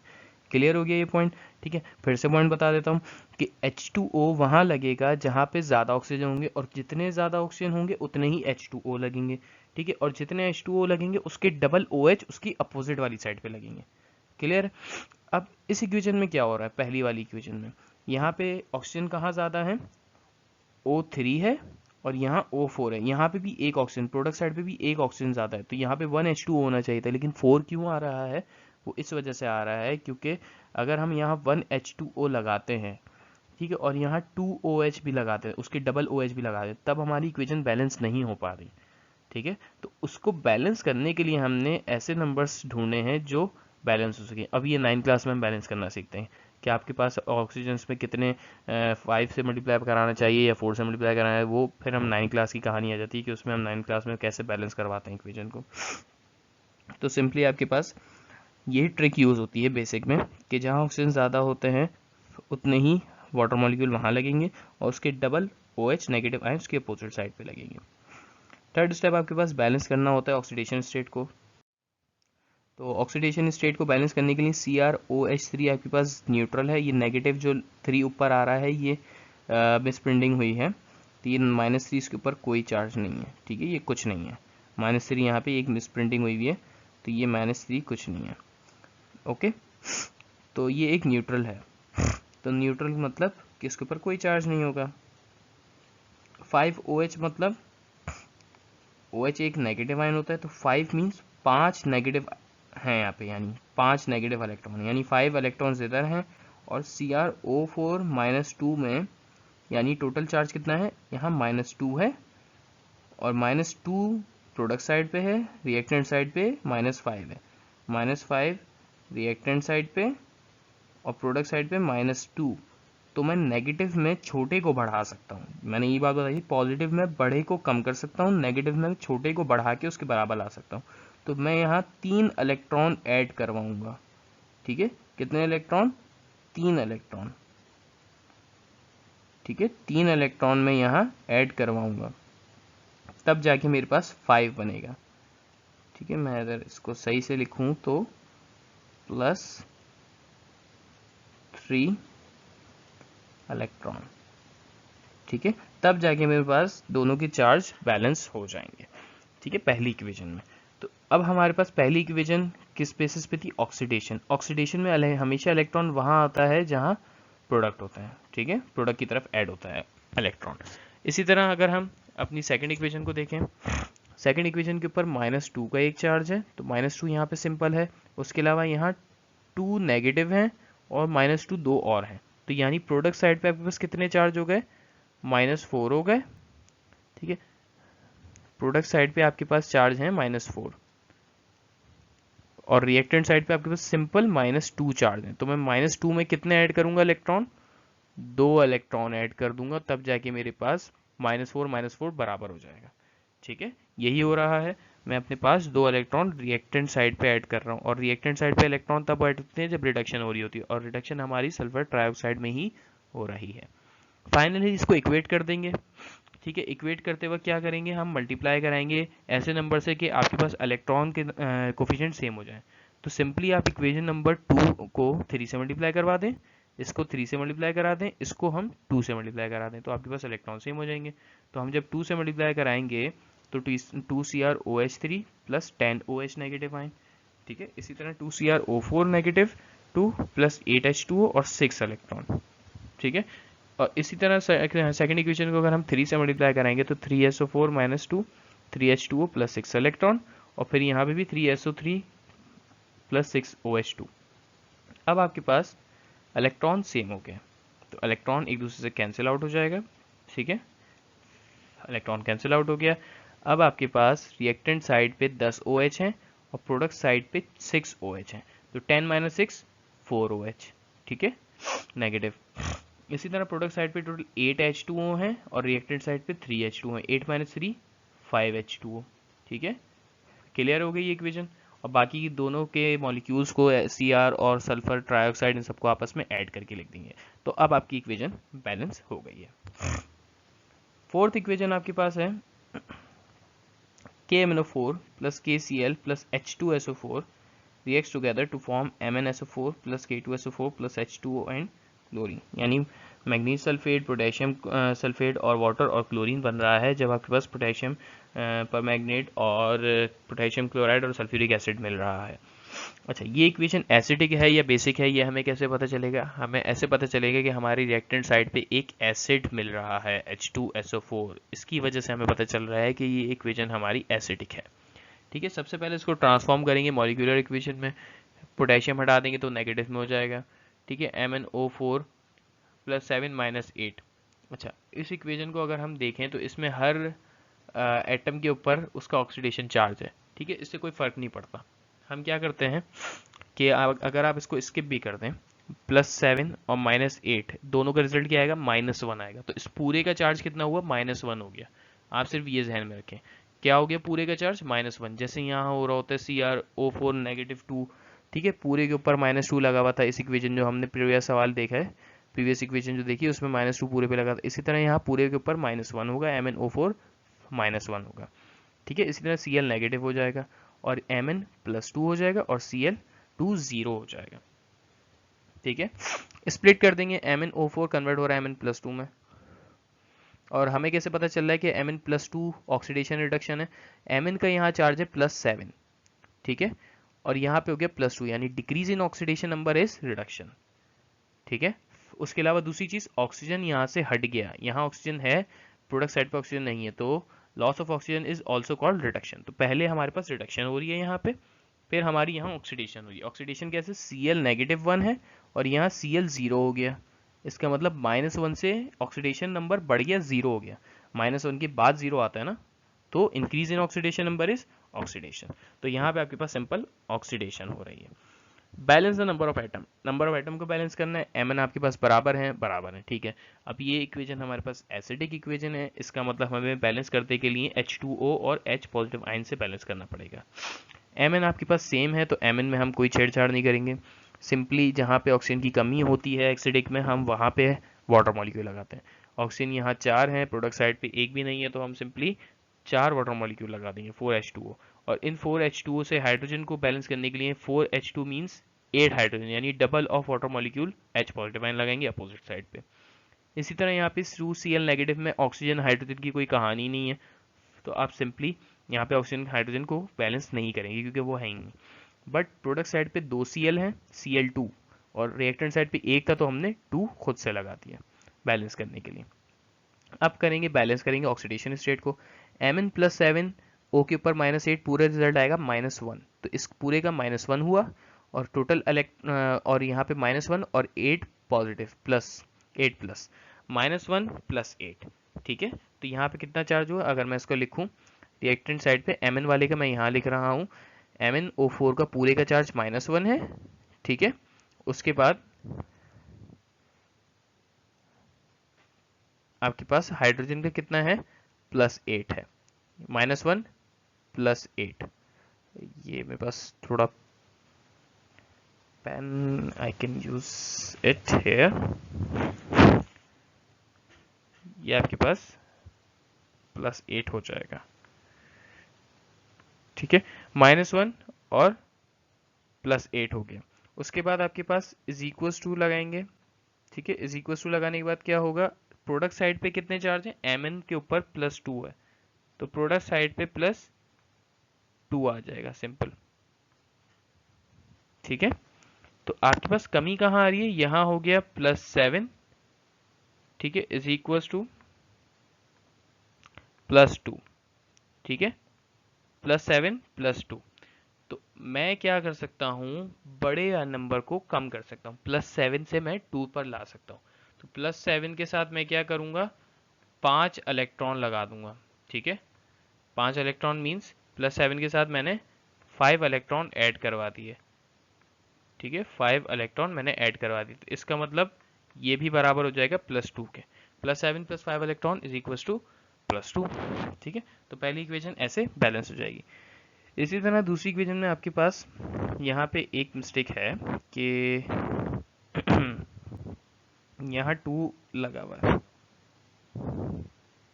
क्लियर हो गया ये पॉइंट। ठीक है, फिर से पॉइंट बता देता हूँ कि H2O वहाँ लगेगा जहाँ पे ज़्यादा ऑक्सीजन होंगे, और जितने ज़्यादा ऑक्सीजन होंगे उतने ही H2O लगेंगे। ठीक है, और जितने H2O लगेंगे उसके डबल OH उसकी अपोजिट वाली साइड पे लगेंगे। क्लियर। अब इस इक्वेशन में क्या हो रहा है, पहली वाली इक्वेशन में यहाँ पे ऑक्सीजन कहाँ ज़्यादा है, O3 है, और यहाँ O4 है। यहाँ पे भी एक ऑक्सीजन, प्रोडक्ट साइड पे भी एक ऑक्सीजन ज़्यादा है, तो यहाँ पे 1H2O होना चाहिए था, लेकिन 4 क्यों आ रहा है, वो इस वजह से आ रहा है क्योंकि अगर हम यहाँ 1H2O लगाते हैं, ठीक है, और यहाँ 2OH भी लगाते हैं, उसके डबल OH भी लगाते हैं, तब हमारी इक्वेशन बैलेंस नहीं हो पा रही। ठीक है, तो उसको बैलेंस करने के लिए हमने ऐसे नंबर्स ढूंढने हैं जो बैलेंस हो सके। अब ये 9 क्लास में हम बैलेंस करना सीखते हैं कि आपके पास ऑक्सीजन में कितने 5 से मल्टीप्लाई कराना चाहिए या 4 से मल्टीप्लाई कराना है, वो फिर हम 9 क्लास की कहानी आ जाती है कि उसमें हम 9 क्लास में कैसे बैलेंस करवाते हैं इक्वेशन को। तो सिंपली आपके पास यही ट्रिक यूज़ होती है बेसिक में कि जहाँ ऑक्सीजन ज़्यादा होते हैं उतने ही वाटर मॉलिक्यूल वहाँ लगेंगे, और उसके डबल OH नेगेटिव आयन उसके अपोजिट साइड पे लगेंगे। थर्ड स्टेप आपके पास बैलेंस करना होता है ऑक्सीडेशन स्टेट को। तो ऑक्सीडेशन स्टेट को बैलेंस करने के लिए CrOH3 आपके पास न्यूट्रल है, ये नेगेटिव जो 3 ऊपर आ रहा है ये मिस प्रिंटिंग हुई है, तो ये -3 इसके ऊपर कोई चार्ज नहीं है। ठीक है, ये कुछ नहीं है, -3 यहाँ पे एक मिस प्रिंटिंग हुई हुई है, तो ये -3 कुछ नहीं है। ओके, तो ये एक न्यूट्रल है, तो न्यूट्रल मतलब कि इसके ऊपर कोई चार्ज नहीं होगा। 5OH मतलब OH एक नेगेटिव आयन होता है, तो 5 मीन्स 5 नेगेटिव हैं यहाँ पे, यानी 5 नेगेटिव इलेक्ट्रॉन, यानी 5 इलेक्ट्रॉन्स इधर हैं, और CrO4 -2 में, यानी टोटल चार्ज कितना है, यहाँ -2 है, और -2 प्रोडक्ट साइड पे है, रिएक्टेंट साइड पे -5 है, -5 रिएक्टेंट साइड पे और प्रोडक्ट साइड पे -2। तो मैं नेगेटिव में छोटे को बढ़ा सकता हूँ, मैंने ये बात बताई, पॉजिटिव में बड़े को कम कर सकता हूँ, नेगेटिव में छोटे को बढ़ा के उसके बराबर ला सकता हूँ। तो मैं यहाँ 3 इलेक्ट्रॉन ऐड करवाऊंगा। ठीक है, कितने इलेक्ट्रॉन, 3 इलेक्ट्रॉन। ठीक है, 3 इलेक्ट्रॉन में यहाँ ऐड करवाऊंगा, तब जाके मेरे पास 5 बनेगा। ठीक है, मैं अगर इसको सही से लिखूं तो +3 इलेक्ट्रॉन। ठीक है, तब जाके मेरे पास दोनों के चार्ज बैलेंस हो जाएंगे। ठीक है, पहली इक्वेशन में। तो अब हमारे पास पहली इक्वेशन किस बेसिस पे थी, ऑक्सीडेशन। ऑक्सीडेशन में हमेशा इलेक्ट्रॉन वहां आता है जहां प्रोडक्ट होता है। ठीक है, प्रोडक्ट की तरफ ऐड होता है इलेक्ट्रॉन। इसी तरह अगर हम अपनी सेकंड इक्वेशन को देखें, सेकंड इक्वेशन के ऊपर -2 का एक चार्ज है, तो -2 यहाँ पे सिंपल है, उसके अलावा यहाँ 2 नेगेटिव हैं और -2 दो और हैं, तो यानी प्रोडक्ट साइड पे आपके पास कितने चार्ज हो गए, -4 हो गए। ठीक है, प्रोडक्ट साइड पे आपके पास चार्ज है -4, और रिएक्टेंट साइड पे आपके पास सिंपल -2 चार्ज है, तो मैं -2 में कितने ऐड करूंगा इलेक्ट्रॉन, 2 इलेक्ट्रॉन ऐड कर दूंगा, तब जाके मेरे पास -4 बराबर हो जाएगा। ठीक है, यही हो रहा है, मैं अपने पास 2 इलेक्ट्रॉन रिएक्टेंट साइड पे ऐड कर रहा हूँ, और रिएक्टेंट साइड पे इलेक्ट्रॉन तब ऐड होते हैं जब रिडक्शन हो रही होती है, और रिडक्शन हमारी सल्फर ट्राइऑक्साइड में ही हो रही है। फाइनली इसको इक्वेट कर देंगे। ठीक है, इक्वेट करते वक्त क्या करेंगे, हम मल्टीप्लाई कराएंगे ऐसे नंबर से कि आपके पास इलेक्ट्रॉन के कोफिशिएंट सेम हो जाए। तो सिंपली आप इक्वेशन नंबर 2 को 3 से मल्टीप्लाई करवा दें, इसको 3 से मल्टीप्लाई करा दें, इसको हम 2 से मल्टीप्लाई करा दें, तो आपके पास इलेक्ट्रॉन सेम हो जाएंगे। तो हम जब 2 से मल्टीप्लाई कराएंगे तो 2CrOH3 प्लस 10OH नेगेटिव आए। ठीक है, इसी तरह 2CrO4 नेगेटिव 2 प्लस 8H2O और 6 इलेक्ट्रॉन। ठीक है, और इसी तरह सेकंड इक्वेशन को अगर हम 3 से मल्टीप्लाई कराएंगे तो 3SO4 minus 2 3H2O plus 6 electron, और फिर यहाँ पे भी 3SO3 प्लस 6OH2। अब आपके पास इलेक्ट्रॉन सेम हो गए, तो इलेक्ट्रॉन एक दूसरे से कैंसिल आउट हो जाएगा। ठीक है, इलेक्ट्रॉन कैंसिल आउट हो गया। अब आपके पास रिएक्टेंट साइड पे 10 OH हैं और प्रोडक्ट साइड पे 6 OH हैं, तो 10 माइनस 6 4 OH। ठीक है, नेगेटिव। इसी तरह प्रोडक्ट साइड पे टोटल 8 H2O हैं और रिएक्टेंट साइड पे 3 H2O हैं, 8 माइनस 3 5 H2O। ठीक है, क्लियर हो गई ये इक्वेशन। और बाकी दोनों के मॉलिक्यूल्स को Cr और सल्फर ट्राइऑक्साइड इन सबको आपस में ऐड करके लिख देंगे, तो अब आपकी इक्वेशन बैलेंस हो गई है। फोर्थ इक्वेशन आपके पास है KMnO4 plus KCl plus H2SO4 reacts together to form MnSO4 plus K2SO4 plus H2O and chlorine, यानी मैग्नीज सल्फेट, पोटेशियम सल्फेट और वाटर और क्लोरीन बन रहा है जब आपके पास पोटेशियम परमैंगनेट और पोटेशियम क्लोराइड और सल्फ्यूरिक एसिड मिल रहा है। अच्छा, ये इक्वेशन एसिडिक है या बेसिक है, ये हमें कैसे पता चलेगा? हमें ऐसे पता चलेगा कि हमारी रिएक्टेंट साइड पे एक एसिड मिल रहा है H2SO4, इसकी वजह से हमें पता चल रहा है कि ये इक्वेशन हमारी एसिडिक है। ठीक है, सबसे पहले इसको ट्रांसफॉर्म करेंगे मॉलिक्यूलर इक्वेशन में, पोटेशियम हटा देंगे तो नेगेटिव में हो जाएगा। ठीक है, MnO4 प्लस 7 माइनस 8। अच्छा, इस इक्वेशन को अगर हम देखें तो इसमें हर एटम के ऊपर उसका ऑक्सीडेशन चार्ज है। ठीक है, इससे कोई फर्क नहीं पड़ता। हम क्या करते हैं कि अगर आप इसको स्किप भी कर दें, +7 और -8 दोनों का रिजल्ट क्या आएगा? -1 आएगा। तो इस पूरे का चार्ज कितना हुआ? -1 हो गया। आप सिर्फ ये ध्यान में रखें, क्या हो गया पूरे का चार्ज? -1। जैसे यहाँ हो रहा होता है CrO4 -2। ठीक है, पूरे के ऊपर -2 लगा हुआ था। इस इक्वेशन जो हमने प्रीवियस सवाल देखा है, प्रीवियस इक्वेशन जो देखी उसमें -2 पूरे पे लगा था। इसी तरह यहाँ पूरे के ऊपर -1 होगा, MnO4 -1 होगा। ठीक है, इसी तरह Cl नेगेटिव हो जाएगा और Mn +2 हो जाएगा और Cl2 0 हो जाएगा। ठीक है, स्प्लिट कर देंगे, MnO4 कन्वर्ट हो रहा है Mn+2 में। और हमें कैसे पता चल रहा है कि Mn+2 ऑक्सीडेशन रिडक्शन है? Mn का यहाँ चार्ज है +7। ठीक है, और यहाँ पे हो गया +2, यानी decrease in oxidation number is reduction. ठीक है, उसके अलावा दूसरी चीज, ऑक्सीजन यहाँ से हट गया, यहाँ ऑक्सीजन है, प्रोडक्ट साइड पे ऑक्सीजन नहीं है, तो loss of oxygen is also called reduction. तो पहले हमारे पास रिडक्शन हो रही है यहाँ पे, फिर हमारी यहाँ ऑक्सीडेशन हुई। ऑक्सीडेशन कैसे? Cl -1 है और यहाँ Cl 0 हो गया। इसका मतलब -1 से ऑक्सीडेशन नंबर बढ़ गया, 0 हो गया। -1 के बाद 0 आता है ना, तो increase in oxidation number is oxidation. तो यहाँ पे आपके पास सिंपल ऑक्सीडेशन हो रही है। Balance the number of atom, number of atom को बैलेंस करना है। Mn आपके पास बराबर है। ठीक है, अब ये इक्वेशन हमारे पास एसिडिक इक्वेशन है, इसका मतलब हमें बैलेंस करने के लिए H2O और H पॉजिटिव आयन से बैलेंस करना पड़ेगा। Mn आपके पास सेम है, तो Mn में हम कोई छेड़छाड़ नहीं करेंगे। सिंपली जहाँ पे ऑक्सीजन की कमी होती है एसिडिक में, हम वहाँ पे वाटर मॉलिक्यूल लगाते हैं। ऑक्सीजन यहाँ 4 है, प्रोडक्ट साइड पे 1 भी नहीं है, तो हम सिंपली 4 वाटर मॉलिक्यूल लगा देंगे, 4H2O। और इन 4H2O से हाइड्रोजन को बैलेंस करने के लिए 4H2 मीन्स 8 हाइड्रोजन, यानी double of water molecule H positive ion लगाएंगे अपोजिट साइड पे। इसी तरह यहाँ पे 2Cl नेगेटिव में ऑक्सीजन हाइड्रोजन की कोई कहानी नहीं है, तो आप सिंपली यहाँ पे ऑक्सीजन हाइड्रोजन को बैलेंस नहीं करेंगे क्योंकि वो है ही नहीं। बट प्रोडक्ट साइड पे 2 Cl है, Cl2, और रिएक्टेंट साइड पे 1 था, तो हमने 2 खुद से लगा दिया बैलेंस करने के लिए। अब करेंगे बैलेंस करेंगे ऑक्सीडेशन स्टेट को। Mn+7 O के ऊपर -8, पूरा रिजल्ट आएगा -1, तो इस पूरे का -1 हुआ और टोटल और यहाँ पे -1 और 8 पॉजिटिव प्लस 8 प्लस -1 + 8। ठीक है, तो यहाँ पे कितना चार्ज हुआ? अगर मैं इसको लिखूं रिएक्टेंट साइड पे, Mn वाले का मैं यहाँ लिख रहा हूँ, MnO4 का पूरे का चार्ज -1 है। ठीक है, उसके बाद आपके पास हाइड्रोजन का कितना है? +8 है, -1 + 8। ये मेरे पास थोड़ा pen, I can use it here. ये आपके पास +8 हो जाएगा। ठीक है, -1 और +8 हो गया। उसके बाद आपके पास =2 लगाएंगे। ठीक है, =2 लगाने के बाद क्या होगा? प्रोडक्ट साइड पे कितने चार्ज हैं? Mn के ऊपर +2 है, तो प्रोडक्ट साइड पे +2 आ जाएगा, सिंपल। ठीक है, तो आपके पास कमी कहाँ आ रही है? यहाँ हो गया +7 ठीक है, इज इक्वल टू +2, ठीक है, +7 +2। तो मैं क्या कर सकता हूँ, बड़े नंबर को कम कर सकता हूँ, +7 से मैं 2 पर ला सकता हूँ। तो +7 के साथ मैं क्या करूँगा, 5 इलेक्ट्रॉन लगा दूंगा, ठीक है। 5 इलेक्ट्रॉन मीन्स +7 के साथ मैंने 5 इलेक्ट्रॉन ऐड करवा दिए, ठीक है, 5 इलेक्ट्रॉन मैंने ऐड करवा दिए। तो इसका मतलब ये भी बराबर हो जाएगा +2 के, +7 + 5 इलेक्ट्रॉन इज इक्वल टू +2, ठीक है। तो पहली इक्वेशन ऐसे बैलेंस हो जाएगी। इसी तरह दूसरी इक्वेशन में आपके पास यहाँ पे एक मिस्टेक है कि यहाँ 2 लगा हुआ है,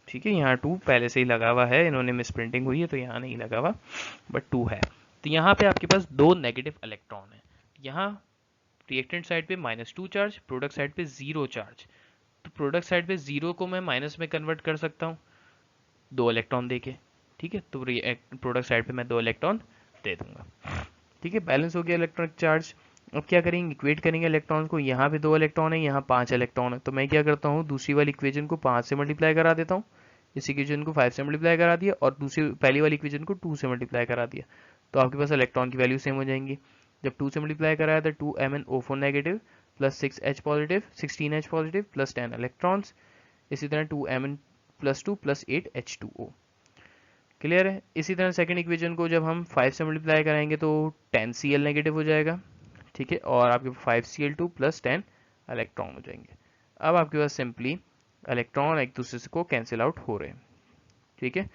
ठीक है, यहाँ 2 पहले से ही लगा हुआ है, इन्होंने मिस प्रिंटिंग हुई है तो यहाँ नहीं लगा हुआ, बट 2 है। तो यहाँ पे आपके पास 2 नेगेटिव इलेक्ट्रॉन है, यहाँ रिएक्टेंट साइड पे -2 चार्ज, प्रोडक्ट साइड पे 0 चार्ज। तो प्रोडक्ट साइड पे 0 को मैं माइनस में कन्वर्ट कर सकता हूँ 2 इलेक्ट्रॉन देके, ठीक है। तो प्रोडक्ट साइड पे मैं 2 इलेक्ट्रॉन दे दूंगा, ठीक है। बैलेंस हो गया इलेक्ट्रॉनिक चार्ज। अब क्या करेंगे, इक्वेट करेंगे इलेक्ट्रॉन को, यहाँ पे 2 इलेक्ट्रॉन है, यहाँ 5 इलेक्ट्रॉन है। तो मैं क्या करता हूँ, दूसरी वाली इक्वेशन को 5 से मल्टीप्लाई करा देता हूँ, इस इक्वेशन को 5 से मल्टीप्लाई करा दिया, और दूसरी पहली वाली इक्वेशन को 2 से मल्टीप्लाई करा दिया। तो आपके पास इलेक्ट्रॉन की वैल्यू सेम हो जाएंगी। जब 2 से मल्टीप्लाई कराया था 2MnO4 negative plus 6H positive 16H positive plus 10 electrons, इसी तरह 2Mn plus 2 plus 8H2O। Clear है। इसी तरह सेकंड इक्वेशन को जब हम 5 से मल्टीप्लाई कराएंगे तो 10Cl नेगेटिव हो जाएगा, ठीक है, और आपके 5Cl2 प्लस 10 इलेक्ट्रॉन हो जाएंगे। अब आपके पास सिंपली इलेक्ट्रॉन एक दूसरे को कैंसिल आउट हो रहे हैं, ठीक है।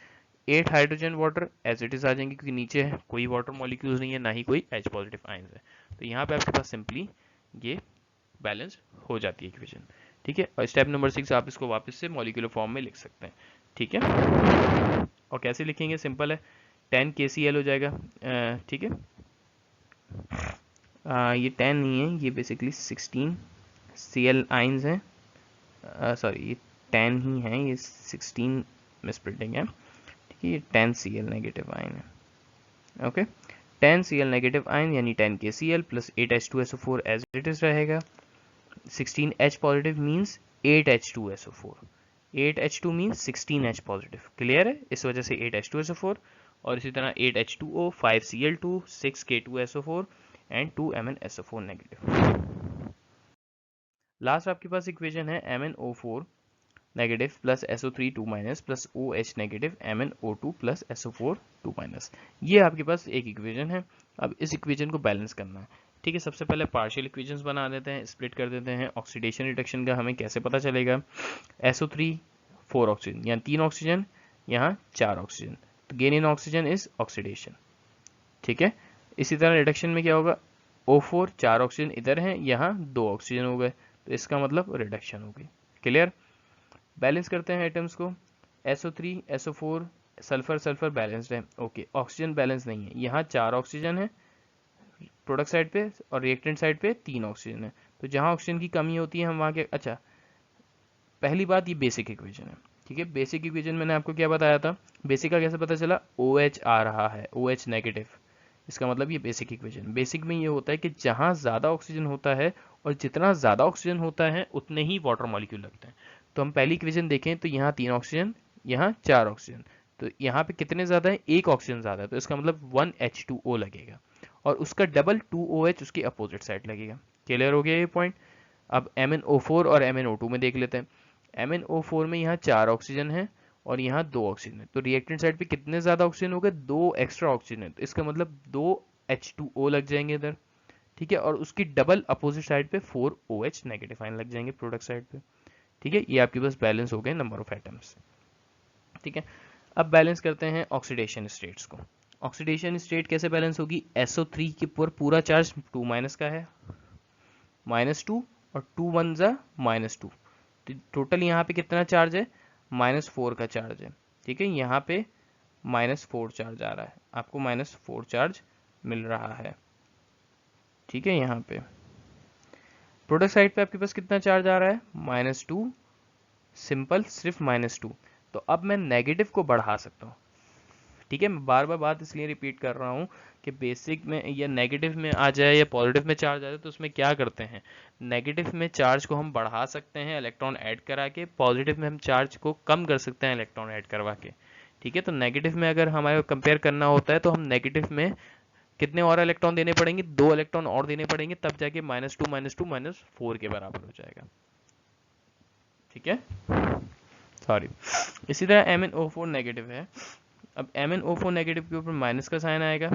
8 hydrogen water as it is आ जाएंगे, क्योंकि नीचे है कोई वाटर मॉलिक्यूल्स नहीं है, ना ही कोई H पॉजिटिव आयंस है। तो यहाँ पे आपके पास सिंपली ये बैलेंस हो जाती है इक्वेशन, ठीक है। और स्टेप नंबर 6 आप इसको वापस से मॉलिक्यूलर फॉर्म में लिख सकते हैं, ठीक है। और कैसे लिखेंगे, सिंपल है, 10 KCl हो जाएगा, ठीक है। ये 10 नहीं है, ये बेसिकली 16 Cl आइंस हैं, सॉरी ये 10 ही है, ये 16 मिसप्रिंटिंग है, ठीक है। ये 10 Cl नेगेटिव आयन है, ओके। 10 Cl नेगेटिव आयन यानी 10 KCl plus 8H2SO4 as it is रहेगा। 16H positive means 8H2SO4, 8H2 means 16H positive, clear है। इस वजह से 8H2SO4, और इसी तरह 8H2O 5Cl2 6K2SO4 and 2MnSO4 negative. Last आपके पास इक्वेशन है MnO4 negative plus SO3 2 minus plus OH negative MnO2 plus SO4 2 minus. ये आपके पास एक इक्वेशन है। अब इस इक्वेशन को बैलेंस करना है, ठीक है। सबसे पहले पार्शियल इक्वेशंस बना देते हैं, स्प्लिट कर देते हैं। ऑक्सीडेशन रिडक्शन का हमें कैसे पता चलेगा, SO3 4 ऑक्सीजन, यहाँ 3 ऑक्सीजन, यहाँ 4 ऑक्सीजन, तो gain in oxygen is oxidation, ठीक है। इसी तरह रिडक्शन में क्या होगा, O4 4 ऑक्सीजन इधर हैं, यहाँ 2 ऑक्सीजन हो गए, तो इसका मतलब रिडक्शन हो गई, क्लियर। बैलेंस करते हैं आइटम्स को, SO3 SO4 sulphur sulphur balanced है, ओके। ऑक्सीजन बैलेंस नहीं है, यहाँ 4 ऑक्सीजन है प्रोडक्ट साइड पे, और रिएक्टेंट साइड पे 3 ऑक्सीजन है। तो जहाँ ऑक्सीजन की कमी होती है हम वहाँ के, अच्छा पहली बात ये बेसिक इक्वेशन है, ठीक है। बेसिक इक्वेशन मैंने आपको क्या बताया था, बेसिक का कैसे पता चला, OH आ रहा है, OH नेगेटिव, इसका मतलब ये बेसिक इक्वेशन। बेसिक में ये होता है कि जहाँ ज़्यादा ऑक्सीजन होता है और जितना ज़्यादा ऑक्सीजन होता है उतने ही वाटर मॉलिक्यूल लगते हैं। तो हम पहली इक्वेशन देखें तो यहाँ 3 ऑक्सीजन, यहाँ 4 ऑक्सीजन, तो यहाँ पे कितने ज़्यादा है, 1 ऑक्सीजन ज़्यादा है, तो इसका मतलब 1H2O लगेगा, और उसका डबल 2OH उसकी अपोजिट साइड लगेगा। क्लियर हो गया ये पॉइंट। अब MnO4 और MnO2 में देख लेते हैं। MnO4 में यहाँ 4 ऑक्सीजन है और यहाँ 2 ऑक्सीजन है, तो रिएक्टेंट साइड पे कितने ज्यादा ऑक्सीजन हो गए, 2 एक्स्ट्रा ऑक्सीजन है, तो इसका मतलब 2H2O लग जाएंगे इधर, ठीक है। और उसकी डबल अपोजिट साइड पे 4OH नेगेटिव आयन लग जाएंगे प्रोडक्ट साइड पे, ठीक है। ये आपके पास बैलेंस हो गए नंबर ऑफ एटम्स, ठीक है। अब बैलेंस करते हैं ऑक्सीडेशन स्टेट्स को। ऑक्सीडेशन स्टेट कैसे बैलेंस होगी, SO3 के ऊपर पूरा चार्ज 2 माइनस का है, -2, और 2 1 जा -2, तो टोटल यहाँ पे कितना चार्ज है, -4 का चार्ज है, ठीक है। यहाँ पे -4 चार्ज आ रहा है, आपको -4 चार्ज मिल रहा है, ठीक है। यहाँ पे प्रोडक्ट साइड पे आपके पास कितना चार्ज आ रहा है, -2, सिंपल सिर्फ -2। तो अब मैं नेगेटिव को बढ़ा सकता हूँ, ठीक है। मैं बार बार बात इसलिए रिपीट कर रहा हूँ कि बेसिक में या नेगेटिव में आ जाए या पॉजिटिव में चार्ज आ जाए तो उसमें क्या करते हैं, नेगेटिव में चार्ज को हम बढ़ा सकते हैं इलेक्ट्रॉन ऐड करा के, पॉजिटिव में हम चार्ज को कम कर सकते हैं इलेक्ट्रॉन ऐड करवा के। ठीक है, तो नेगेटिव में अगर हमारे कंपेयर करना होता है तो हम नेगेटिव में कितने और इलेक्ट्रॉन देने पड़ेंगे, 2 इलेक्ट्रॉन और देने पड़ेंगे, तब जाके -2 -2 -4 के बराबर हो जाएगा। ठीक है, सॉरी। इसी तरह MnO4 नेगेटिव है, अब MnO4 नेगेटिव के ऊपर माइनस का साइन आएगा।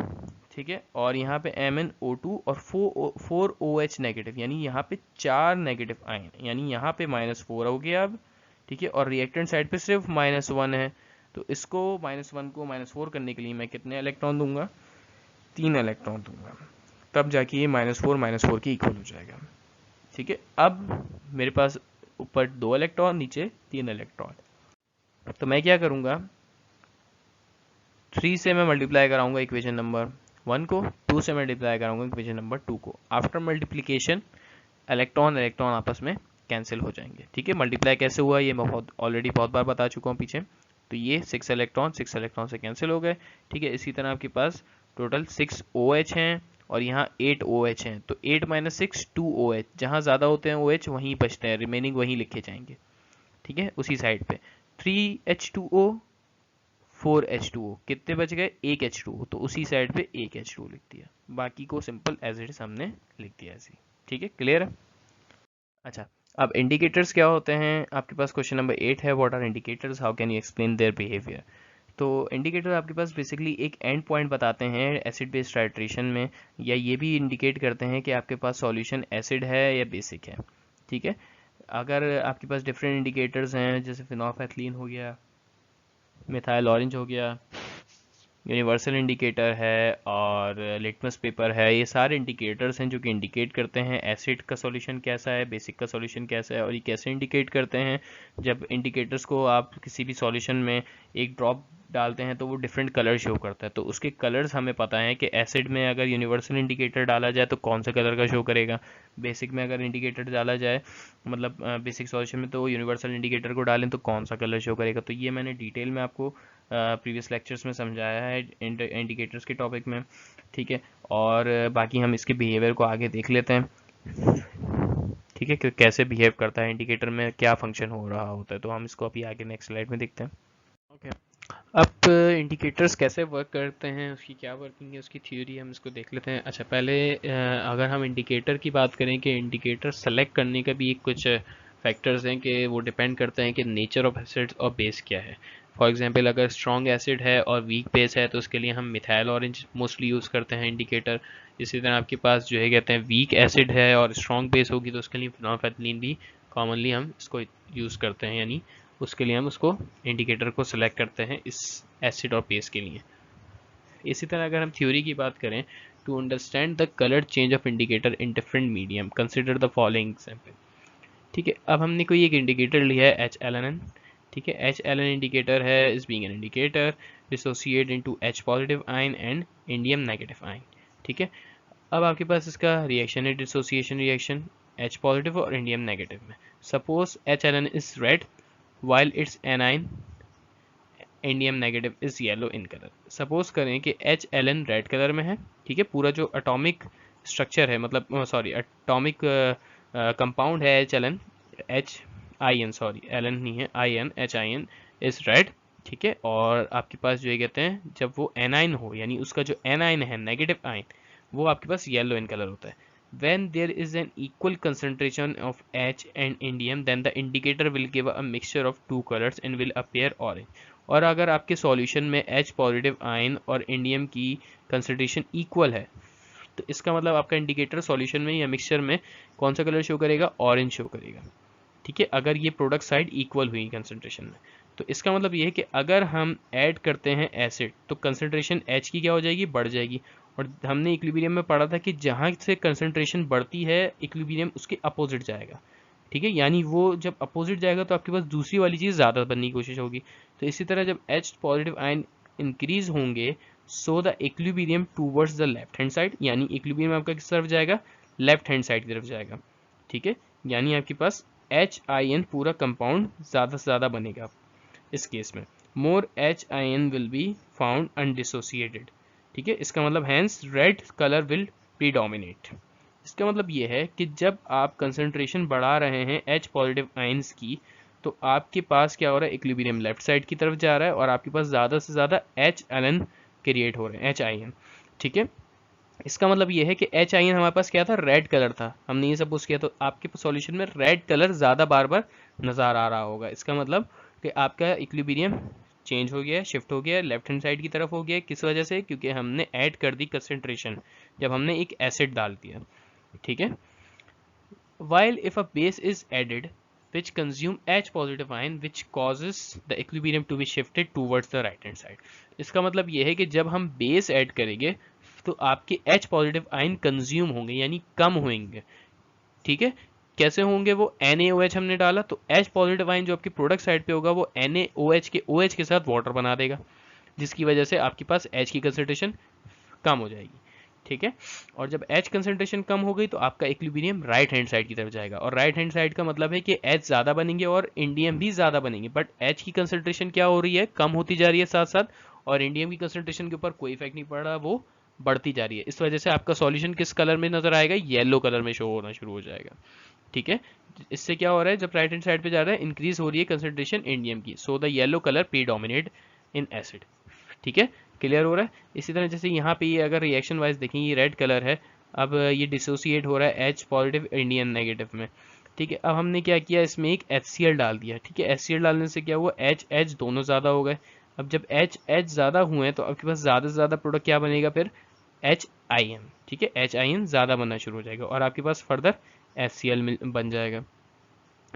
ठीक है, और यहाँ पे MnO2 और 4OH नेगेटिव, यानी यहाँ पे 4 नेगेटिव आए, यानी यहाँ पे -4 हो गया अब। ठीक है, और रिएक्टेंट साइड पे सिर्फ -1 है, तो इसको -1 को -4 करने के लिए मैं कितने इलेक्ट्रॉन दूंगा, 3 इलेक्ट्रॉन दूंगा, तब जाके ये -4 के इक्वल हो जाएगा। ठीक है, अब मेरे पास ऊपर 2 इलेक्ट्रॉन, नीचे 3 इलेक्ट्रॉन, तो मैं क्या करूंगा, 3 से मैं मल्टीप्लाई कराऊंगा इक्वेशन नंबर 1 को, 2 से मल्टीप्लाई कराऊंगा इक्वेशन नंबर 2 को। आफ्टर मल्टीप्लिकेशन इलेक्ट्रॉन इलेक्ट्रॉन आपस में कैंसिल हो जाएंगे। ठीक है, मल्टीप्लाई कैसे हुआ ये मैं ऑलरेडी बहुत बार बता चुका हूँ पीछे। तो ये 6 इलेक्ट्रॉन से कैंसिल हो गए। ठीक है, इसी तरह आपके पास टोटल 6 OH हैं और यहाँ 8 OH हैं, तो 8 - 6 2 OH, जहाँ ज़्यादा होते हैं OH वहीं बचते हैं, रिमेनिंग वहीं लिखे जाएंगे। ठीक है, उसी साइड पे 3H2O 4H2O, कितने बच गए, 1 H2O, तो उसी साइड पे 1 H2O लिख दिया, बाकी को सिंपल एज इट इज हमने लिख दिया ऐसे। ठीक है, क्लियर है। अच्छा, अब इंडिकेटर्स क्या होते हैं, आपके पास क्वेश्चन नंबर 8 है, what are indicators, how can you explain their behaviour. तो इंडिकेटर आपके पास बेसिकली एक एंड पॉइंट बताते हैं एसिड बेस्ड टाइट्रेशन में, या ये भी इंडिकेट करते हैं कि आपके पास सॉल्यूशन एसिड है या बेसिक है। ठीक है, अगर आपके पास डिफरेंट इंडिकेटर्स हैं, जैसे फिनोल्फेथलीन हो गया, मिथाइल ऑरेंज हो गया, यूनिवर्सल इंडिकेटर है और लिटमस पेपर है, ये सारे इंडिकेटर्स हैं जो कि इंडिकेट करते हैं एसिड का सॉल्यूशन कैसा है, बेसिक का सॉल्यूशन कैसा है। और ये कैसे इंडिकेट करते हैं, जब इंडिकेटर्स को आप किसी भी सॉल्यूशन में एक ड्रॉप डालते हैं तो वो डिफरेंट कलर शो करता है, तो उसके कलर्स हमें पता है कि एसिड में अगर यूनिवर्सल इंडिकेटर डाला जाए तो कौन सा कलर का शो करेगा, बेसिक में अगर इंडिकेटर डाला जाए मतलब बेसिक सॉल्यूशन में तो यूनिवर्सल इंडिकेटर को डालें तो कौन सा कलर शो करेगा। तो ये मैंने डिटेल में आपको प्रीवियस लेक्चर्स में समझाया है इंडिकेटर्स के टॉपिक में। ठीक है, और बाकी हम इसके बिहेवियर को आगे देख लेते हैं। ठीक है, कि कैसे बिहेव करता है इंडिकेटर में, क्या फंक्शन हो रहा होता है, तो हम इसको अभी आगे नेक्स्ट स्लाइड में देखते हैं। ओके, अब इंडिकेटर्स कैसे वर्क करते हैं, उसकी क्या वर्किंग है, उसकी थ्योरी हम इसको देख लेते हैं। अच्छा, पहले अगर हम इंडिकेटर की बात करें कि इंडिकेटर सेलेक्ट करने का भी एक कुछ फैक्टर्स हैं कि वो डिपेंड करते हैं कि नेचर ऑफ एसिड और बेस क्या है। फॉर एग्जांपल, अगर स्ट्रॉन्ग एसिड है और वीक बेस है तो उसके लिए हम मिथाइल ऑरेंज मोस्टली यूज़ करते हैं इंडिकेटर। इसी तरह आपके पास जो है कहते हैं वीक एसिड है और स्ट्रॉन्ग बेस होगी तो उसके लिए फिनोल्फेथलीन भी कॉमनली हम इसको यूज़ करते हैं, यानी उसके लिए हम उसको इंडिकेटर को सिलेक्ट करते हैं इस एसिड और बेस के लिए। इसी तरह अगर हम थ्योरी की बात करें, to understand the colour change of indicator in different medium consider the following example. ठीक है, अब हमने कोई एक इंडिकेटर लिया है HLN। ठीक है, HLN इंडिकेटर है, is being an indicator dissociate into H positive ion and indium negative ion. ठीक है, अब आपके पास इसका रिएक्शन है, डिसोसिएशन रिएक्शन H पॉजिटिव और इंडियम नेगेटिव में। Suppose HLN is red while its anion indium negative is yellow in colour. Suppose करें कि HLN रेड कलर में है। ठीक है, पूरा जो एटॉमिक स्ट्रक्चर है, मतलब सॉरी एटॉमिक कंपाउंड है HLN, LN नहीं है, HIN इज रेड। ठीक है, और आपके पास जो ये कहते हैं जब वो एनाइन हो, यानी उसका जो एनाइन है नेगेटिव आयन, वो आपके पास येलो इन कलर होता है। When there is an equal concentration of H and indium, then the indicator will give a mixture of two colors and will appear orange. और अगर आपके सॉल्यूशन में H positive ion और indium की concentration equal है तो इसका मतलब आपका इंडिकेटर सॉल्यूशन में या मिक्सचर में कौन सा कलर शो करेगा, ऑरेंज शो करेगा। ठीक है, अगर ये प्रोडक्ट साइड इक्वल हुई कंसंट्रेशन में, तो इसका मतलब ये है कि अगर हम ऐड करते हैं एसिड तो कंसंट्रेशन H की क्या हो जाएगी, बढ़ जाएगी। और हमने इक्विलिब्रियम में पढ़ा था कि जहाँ से कंसंट्रेशन बढ़ती है इक्विलिब्रियम उसके अपोजिट जाएगा। ठीक है, यानी वो जब अपोजिट जाएगा तो आपके पास दूसरी वाली चीज़ ज़्यादा बनने की कोशिश होगी। तो इसी तरह जब H पॉजिटिव आयन इंक्रीज होंगे so the equilibrium towards the left hand side, यानी इक्विलिब्रियम आपका किस तरफ जाएगा, लेफ्ट हैंड साइड की तरफ जाएगा। ठीक है, यानी आपके पास HIN पूरा कंपाउंड ज़्यादा से ज़्यादा बनेगा इस केस में। More HIN will be found undissociated, ठीक है, इसका मतलब hence red colour will predominate. इसका मतलब ये है कि जब आप कंसंट्रेशन बढ़ा रहे हैं H पॉजिटिव आयंस की, तो आपके पास क्या हो रहा है, इक्विलिब्रियम लेफ्ट साइड की तरफ जा रहा है और आपके पास ज़्यादा से ज़्यादा H आयन क्रिएट हो रहे हैं, H आयन। ठीक है, इसका मतलब ये है कि H आयन हमारे पास क्या था, रेड कलर था, हमने ये सपोज किया, तो आपके सॉल्यूशन में रेड कलर ज़्यादा बार बार नज़र आ रहा होगा। इसका मतलब कि आपका इक्विलिब्रियम चेंज हो गया है, शिफ्ट हो गया है, लेफ्ट हैंड साइड की तरफ हो गया है। किस वजह से, क्योंकि हमने ऐड कर दी कंसंट्रेशन, जब हमने एक एसिड डाल दिया। ठीक है, while if a base is added which consume H positive ion which causes the equilibrium to be shifted towards the right hand side। इसका मतलब ये है कि जब हम बेस ऐड करेंगे तो आपके H पॉजिटिव आयन कंज्यूम होंगे, यानी कम होंगे। ठीक है, कैसे होंगे वो, NaOH हमने डाला तो H पॉजिटिव आयन जो आपकी प्रोडक्ट साइड पे होगा वो NaOH के OH के साथ वाटर बना देगा, जिसकी वजह से आपके पास H की कंसंट्रेशन कम हो जाएगी। ठीक है, और जब H कंसंट्रेशन कम हो गई तो आपका इक्विलिब्रियम राइट हैंड साइड की तरफ जाएगा, और राइट हैंड साइड का मतलब है कि H ज़्यादा बनेंगे और इंडियम भी ज़्यादा बनेंगे, बट H की कंसंट्रेशन क्या हो रही है, कम होती जा रही है साथ साथ, और इंडियम की कंसंट्रेशन के ऊपर कोई इफेक्ट नहीं पड़ रहा, वो बढ़ती जा रही है। इस वजह से आपका सॉल्यूशन किस कलर में नजर आएगा, येलो कलर में शो होना शुरू हो जाएगा। ठीक है, इससे क्या हो रहा है, जब राइट हैंड साइड पे जा रहा है इंक्रीज हो रही है कंसंट्रेशन इंडियम की, so the yellow colour predominate in acid. ठीक है, क्लियर हो रहा है। इसी तरह जैसे यहाँ पे ये अगर रिएक्शन वाइज देखें, ये रेड कलर है, अब ये डिसोसिएट हो रहा है H पॉजिटिव इंडियन नेगेटिव में। ठीक है, अब हमने क्या किया, इसमें एक HCl डाल दिया। ठीक है, HCl डालने से क्या हुआ, H दोनों ज़्यादा हो गए। अब जब H ज़्यादा हुए हैं तो आपके पास ज़्यादा से ज़्यादा प्रोडक्ट क्या बनेगा फिर, H आयन। ठीक है, H आयन ज़्यादा बनना शुरू हो जाएगा और आपके पास फर्दर HCl बन जाएगा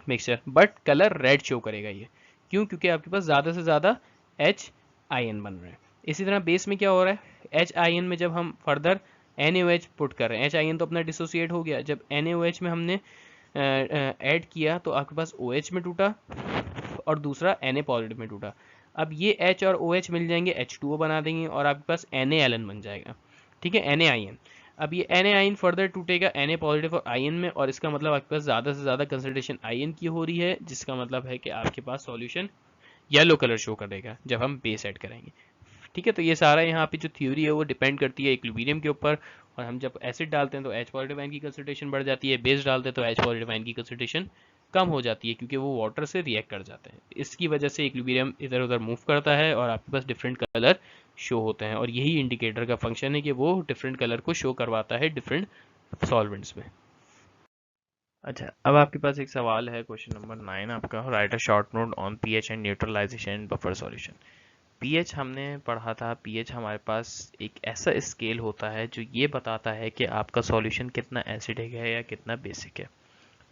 mixture, but colour red show करेगा ये, क्यों, क्योंकि आपके पास ज़्यादा से ज़्यादा H आयन बन रहे हैं। इसी तरह बेस में क्या हो रहा है, H आयन में जब हम फर्दर NaOH पुट कर रहे हैं, H आयन तो अपना डिसोसिएट हो गया, जब NaOH में हमने ऐड किया तो आपके पास OH में टूटा और दूसरा Na पॉजिटिव में टूटा। अब ये H और OH मिल जाएंगे, H2O बना देंगे और आपके पास NaAlN बन जाएगा। ठीक है, Na आयन। अब ये Na आयन फर्दर टूटेगा Na पॉजिटिव और आयन में, और इसका मतलब आपके पास ज़्यादा से ज़्यादा कंसंट्रेशन आयन की हो रही है, जिसका मतलब है कि आपके पास सॉल्यूशन येलो कलर शो करेगा जब हम बेस ऐड करेंगे। ठीक है, तो ये सारा यहाँ पे जो थ्योरी है वो डिपेंड करती है इक्विलिब्रियम के ऊपर, और हम जब एसिड डालते हैं तो H पॉजिटिव आयन की कंसंट्रेशन बढ़ जाती है, बेस डालते हैं तो H पॉजिटिव आयन की कंसंट्रेशन कम हो जाती है, क्योंकि वो वाटर से रिएक्ट कर जाते हैं। इसकी वजह से इक्विलिब्रियम इधर उधर मूव करता है और आपके पास डिफरेंट कलर शो होते हैं, और यही इंडिकेटर का फंक्शन है कि वो डिफरेंट कलर को शो करवाता है डिफरेंट सॉल्वेंट्स में। अच्छा, अब आपके पास एक सवाल है, क्वेश्चन नंबर 9 आपका, write a short note on pH and neutralisation and buffer solution. PH हमने पढ़ा था, पीएच हमारे पास एक ऐसा स्केल होता है जो ये बताता है कि आपका सॉल्यूशन कितना एसिडिक है या कितना बेसिक है।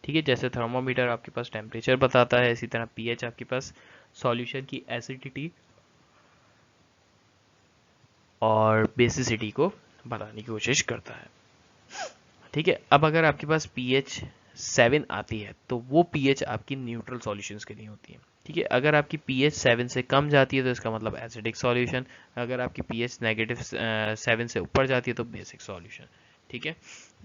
ठीक है, जैसे थर्मोमीटर आपके पास टेम्परेचर बताता है, इसी तरह पीएच आपके पास सॉल्यूशन की एसिडिटी और बेसिसिटी को बताने की कोशिश करता है। ठीक है, अब अगर आपके पास पीएच 7 आती है तो वो पीएच आपकी न्यूट्रल सॉल्यूशंस के लिए होती है। ठीक है, अगर आपकी पीएच 7 से कम जाती है तो इसका मतलब एसिडिक सॉल्यूशन, अगर आपकी पीएच नेगेटिव 7 से ऊपर जाती है तो बेसिक सॉल्यूशन। ठीक है,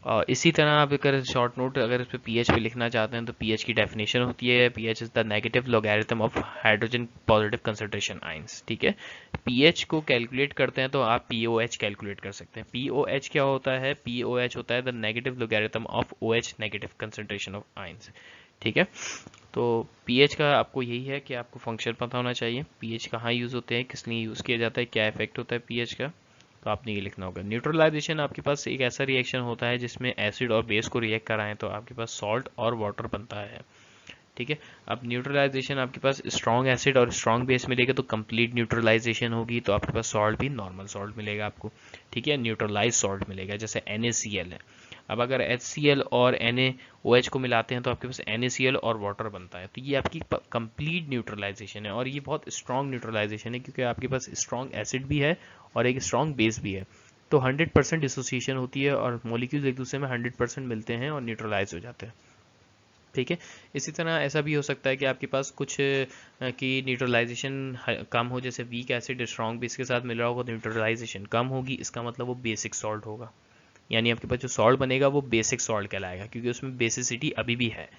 और इसी तरह आप अगर शॉर्ट नोट अगर इस पे पीएच पे लिखना चाहते हैं तो पीएच की डेफिनेशन होती है, pH is the negative logarithm of hydrogen positive concentration ions. ठीक है, पीएच को कैलकुलेट करते हैं तो आप पीओएच कैलकुलेट कर सकते हैं। पीओएच क्या होता है, पीओएच होता है the negative logarithm of O H negative concentration of ions. ठीक है, तो पीएच का आपको यही है कि आपको फंक्शन पता होना चाहिए, पीएच कहाँ यूज़ होते हैं, किस लिए यूज़ किया जाता है, क्या इफेक्ट होता है पीएच का, तो आपने ये लिखना होगा। न्यूट्रलाइजेशन आपके पास एक ऐसा रिएक्शन होता है जिसमें एसिड और बेस को रिएक्ट कराएं तो आपके पास सॉल्ट और वाटर बनता है। ठीक है, अब न्यूट्रलाइजेशन आपके पास स्ट्रॉन्ग एसिड और स्ट्रॉन्ग बेस मिलेगा तो कंप्लीट न्यूट्रलाइजेशन होगी, तो आपके पास सॉल्ट भी नॉर्मल सॉल्ट मिलेगा आपको। ठीक है, न्यूट्रलाइज सॉल्ट मिलेगा, जैसे NaCl है। अब अगर HCl और NaOH को मिलाते हैं तो आपके पास NaCl और वाटर बनता है, तो ये आपकी कंप्लीट न्यूट्रलाइजेशन है, और ये बहुत स्ट्रॉन्ग न्यूट्रलाइजेशन है क्योंकि आपके पास स्ट्रॉन्ग एसिड भी है और एक स्ट्रॉन्ग बेस भी है, तो 100% डिसोसिएशन होती है और मॉलिक्यूल्स एक दूसरे में 100% मिलते हैं और न्यूट्रलाइज हो जाते हैं। ठीक है, इसी तरह ऐसा भी हो सकता है कि आपके पास कुछ की न्यूट्रलाइजेशन कम हो, जैसे वीक एसिड स्ट्रॉन्ग बेस के साथ मिल रहा होगा तो न्यूट्रलाइजेशन कम होगी, इसका मतलब वो बेसिक सॉल्ट होगा, यानी आपके पास जो सॉल्ट बनेगा वो बेसिक सॉल्ट कहलाएगा क्योंकि उसमें बेसिसिटी अभी भी है।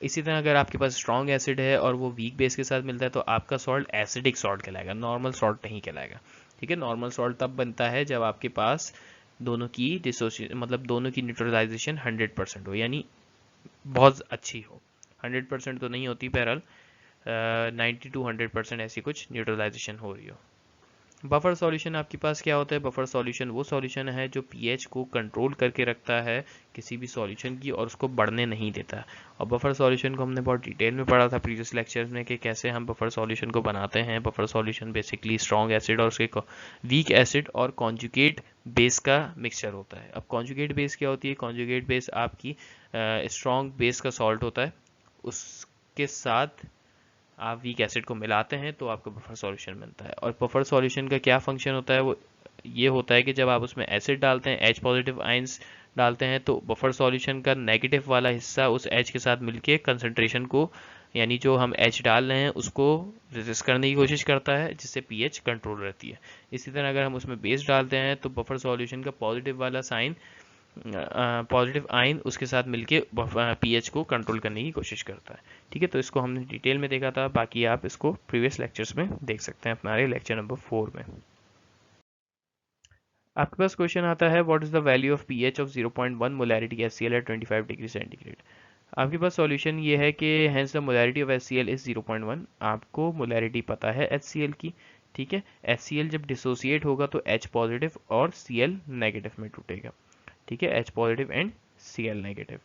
इसी तरह अगर आपके पास स्ट्रॉन्ग एसिड है और वो वीक बेस के साथ मिलता है तो आपका सॉल्ट एसिडिक सॉल्ट कहलाएगा, नॉर्मल सॉल्ट नहीं कहलाएगा। ठीक है, नॉर्मल सॉल्ट तब बनता है जब आपके पास दोनों की मतलब दोनों की न्यूट्रलाइजेशन 100% हो, यानी बहुत अच्छी हो। 100% तो नहीं होती, बहरहाल 90 to 100% ऐसी कुछ न्यूट्रलाइजेशन हो रही हो। बफर सॉल्यूशन आपके पास क्या होता है? बफर सॉल्यूशन वो सॉल्यूशन है जो पीएच को कंट्रोल करके रखता है किसी भी सॉल्यूशन की और उसको बढ़ने नहीं देता। और बफर सॉल्यूशन को हमने बहुत डिटेल में पढ़ा था प्रीवियस लेक्चर्स में कि कैसे हम बफर सॉल्यूशन को बनाते हैं। Buffer solution basically strong acid और उसके वीक एसिड और कॉन्जुगेट बेस का मिक्सचर होता है। अब कॉन्जुगेट बेस क्या होती है? कॉन्जुगेट बेस आपकी स्ट्रॉन्ग बेस का सॉल्ट होता है, उसके साथ आप वीक एसिड को मिलाते हैं तो आपका बफर सॉल्यूशन बनता है। और बफर सॉल्यूशन का क्या फंक्शन होता है? वो ये होता है कि जब आप उसमें एसिड डालते हैं, H पॉजिटिव आयंस डालते हैं, तो बफर सॉल्यूशन का नेगेटिव वाला हिस्सा उस H के साथ मिलके कंसंट्रेशन को, यानी जो हम H डाल रहे हैं उसको रेजिस्ट करने की कोशिश करता है, जिससे पीएच कंट्रोल रहती है। इसी तरह अगर हम उसमें बेस डालते हैं तो बफर सॉल्यूशन का पॉजिटिव वाला साइन, पॉजिटिव आयन उसके साथ मिलके पीएच को कंट्रोल करने की कोशिश करता है। ठीक है, तो इसको हमने डिटेल में देखा था, बाकी आप इसको प्रीवियस लेक्चर्स में देख सकते हैं हमारे लेक्चर नंबर 4 में। आपके पास क्वेश्चन आता है what is the value of pH of 0.1 molarity HCl at 25 degree centigrade. आपके पास सॉल्यूशन ये है कि hence the molarity of HCl is 0.1। आपको मोलैरिटी पता है HCl की, ठीक है। HCl जब डिसोसिएट होगा तो H पॉजिटिव और Cl नेगेटिव में टूटेगा, ठीक है, H positive and Cl negative.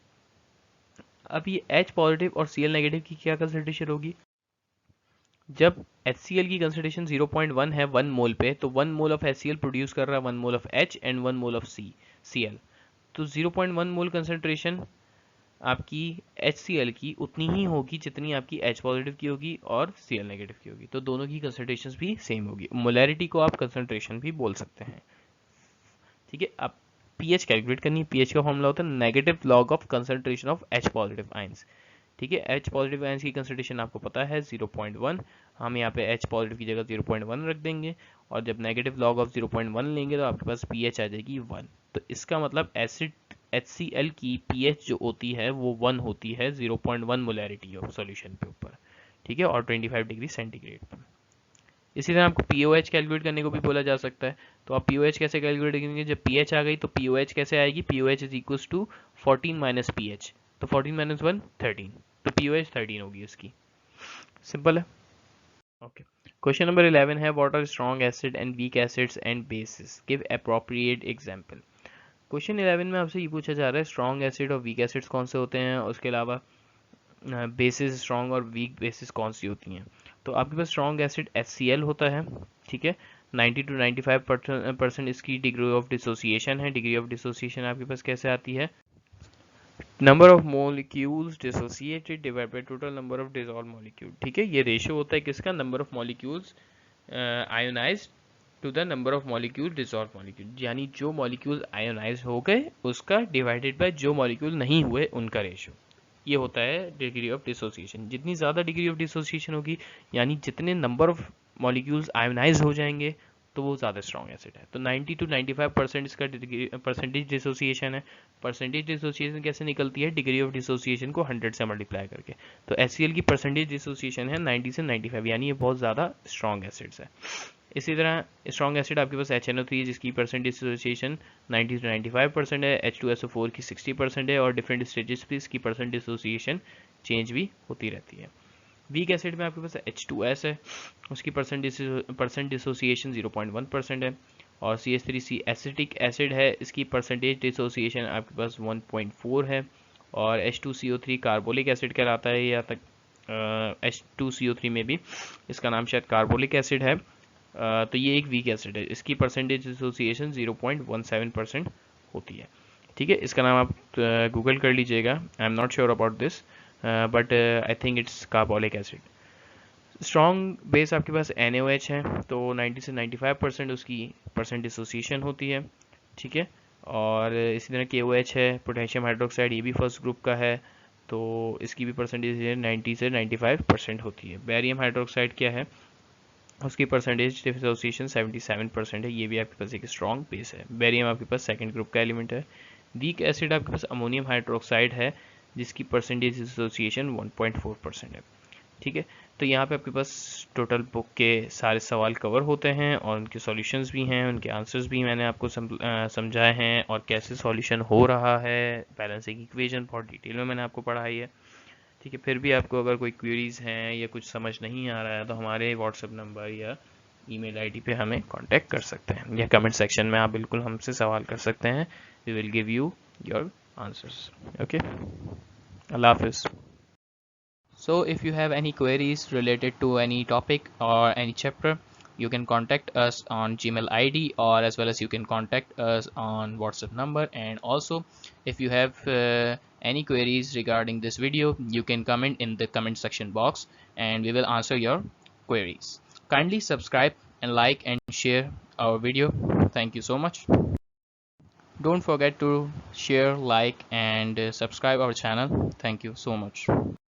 अब ये H पॉजिटिव और Cl नेगेटिव की क्या कंसंट्रेशन होगी? जब HCl की कंसंट्रेशन 0.1 है 1 मोल पे, तो 1 मोल ऑफ HCl प्रोड्यूस कर रहा है 1 mole of H and 1 mole of Cl। तो 0.1 मोल कंसंट्रेशन आपकी HCl की उतनी ही होगी जितनी आपकी H पॉजिटिव की होगी और Cl नेगेटिव की होगी, तो दोनों की कंसंट्रेशन भी सेम होगी। मोलैरिटी को आप कंसंट्रेशन भी बोल सकते हैं, ठीक है। अब पीएच कैलकुलेट करनी है। पीएच का फॉर्मूला होता है negative log of concentration of H positive ions, ठीक है। H पॉजिटिव आयंस की कंसंट्रेशन आपको पता है 0.1, हम यहाँ पे H पॉजिटिव की जगह 0.1 रख देंगे, और जब नेगेटिव लॉग ऑफ 0.1 लेंगे तो आपके पास पीएच आ जाएगी 1। तो इसका मतलब एसिड HCl की पीएच जो होती है वो 1 होती है 0.1 मोलैरिटी ऑफ सॉल्यूशन पे ऊपर, ठीक है, और 25 डिग्री सेंटीग्रेड पर। इसी तरह आपको पीओएच कैलकुलेट करने को भी बोला जा सकता है। तो आप पीओएच कैसे कैलकुलेट करेंगे? जब पीएच आ गई तो पीओएच कैसे आएगी? POH is equal to 14 minus pH, तो 14 माइनस 1 13, तो पीओएच 13 होगी इसकी। सिंपल है, ओके। क्वेश्चन नंबर 11 है what are strong acid and weak acids and bases, give appropriate example. Question 11 में आपसे ये पूछा जा रहा है स्ट्रॉन्ग एसिड और वीक एसिड्स कौन से होते हैं, उसके अलावा बेसिस स्ट्रॉन्ग और वीक बेसिस कौन सी होती हैं। तो आपके पास स्ट्रॉन्ग एसिड HCl होता है, ठीक है। 90 to 95% इसकी डिग्री ऑफ डिसोसिएशन है। डिग्री ऑफ डिसोसिएशन आपके पास कैसे आती है? Number of molecules dissociated divide by total number of dissolve molecule, ठीक है। ये रेशियो होता है किसका? Number of molecules ionised to the number of molecule dissolve molecule, यानी जो मॉलिक्यूल आयोनाइज हो गए उसका डिवाइडेड बाय जो मॉलिक्यूल नहीं हुए उनका रेशियो, ये होता है डिग्री ऑफ डिसोसिएशन। जितनी ज़्यादा डिग्री ऑफ डिसोसिएशन होगी, यानी जितने नंबर ऑफ मॉलिक्यूल्स आयोनाइज हो जाएंगे, तो वो ज़्यादा स्ट्रॉन्ग एसिड है। तो 90 to 95% इसका परसेंटेज डिसोसिएशन है। परसेंटेज डिसोसिएशन कैसे निकलती है? डिग्री ऑफ डिसोसिएशन को 100 से मल्टीप्लाई करके। तो HCl की परसेंटेज डिसोसिएशन है 90 से 95, यानी ये बहुत ज़्यादा स्ट्रॉन्ग एसिड्स है। इसी तरह स्ट्रॉन्ग एसिड आपके पास HNO3 है जिसकी परसेंटेज डिसोसिएशन 90 से 95% है, H2SO4 की 60% है, और डिफरेंट स्टेजेस पे इसकी परसेंट डिसोसिएशन चेंज भी होती रहती है। वीक एसिड में आपके पास H2S है, उसकी परसेंट डिसोसिएशन 0.1% है, और CH3C एसिटिक एसिड है, इसकी परसेंटेज डिसोसिएशन आपके पास 1.4 है, और H2CO3 कार्बोलिक एसिड कहलाता है। या तक H2CO3 में भी इसका नाम शायद कार्बोलिक एसिड है। तो ये एक वीक एसिड है, इसकी परसेंटेज एसोसिएशन 0.17% होती है, ठीक है। इसका नाम आप गूगल कर लीजिएगा, I am not sure about this, but I think it's carbolic acid. Strong base आपके पास NaOH है, तो 90 से 95% उसकी परसेंट एसोसिएशन होती है, ठीक है। और इसी तरह KOH है, पोटेशियम हाइड्रोक्साइड, ये भी फर्स्ट ग्रुप का है, तो इसकी भी परसेंटेज 90 से 95% होती है। बैरियम हाइड्रोक्साइड क्या है? उसकी परसेंटेज डिसोसिएशन 77% है, ये भी आपके पास एक स्ट्रॉन्ग बेस है। बेरियम आपके पास सेकंड ग्रुप का एलिमेंट है। वीक एसिड आपके पास अमोनियम हाइड्रोक्साइड है जिसकी परसेंटेज डिसोसिएशन 1.4% है, ठीक है। तो यहाँ पे आपके पास टोटल बुक के सारे सवाल कवर होते हैं और उनके सॉल्यूशंस भी हैं, उनके आंसर्स भी मैंने आपको समझाए हैं और कैसे सॉल्यूशन हो रहा है, बैलेंसिंग इक्वेशन बहुत डिटेल में मैंने आपको पढ़ाई है। ठीक है, फिर भी आपको अगर कोई क्वेरीज हैं या कुछ समझ नहीं आ रहा है तो हमारे व्हाट्सएप नंबर या ईमेल आईडी पे हमें कांटेक्ट कर सकते हैं या कमेंट सेक्शन में आप बिल्कुल हमसे सवाल कर सकते हैं। We will give you your answers. Okay, अल्लाह हाफिज़। So if you have any queries related to any topic or any chapter, you can contact us on Gmail ID, or as well as you can contact us on WhatsApp number. And also, if you have any queries regarding this video, you can comment in the comment section box and we will answer your queries. Kindly subscribe and like and share our video. Thank you so much. Don't forget to share, like and subscribe our channel. Thank you so much.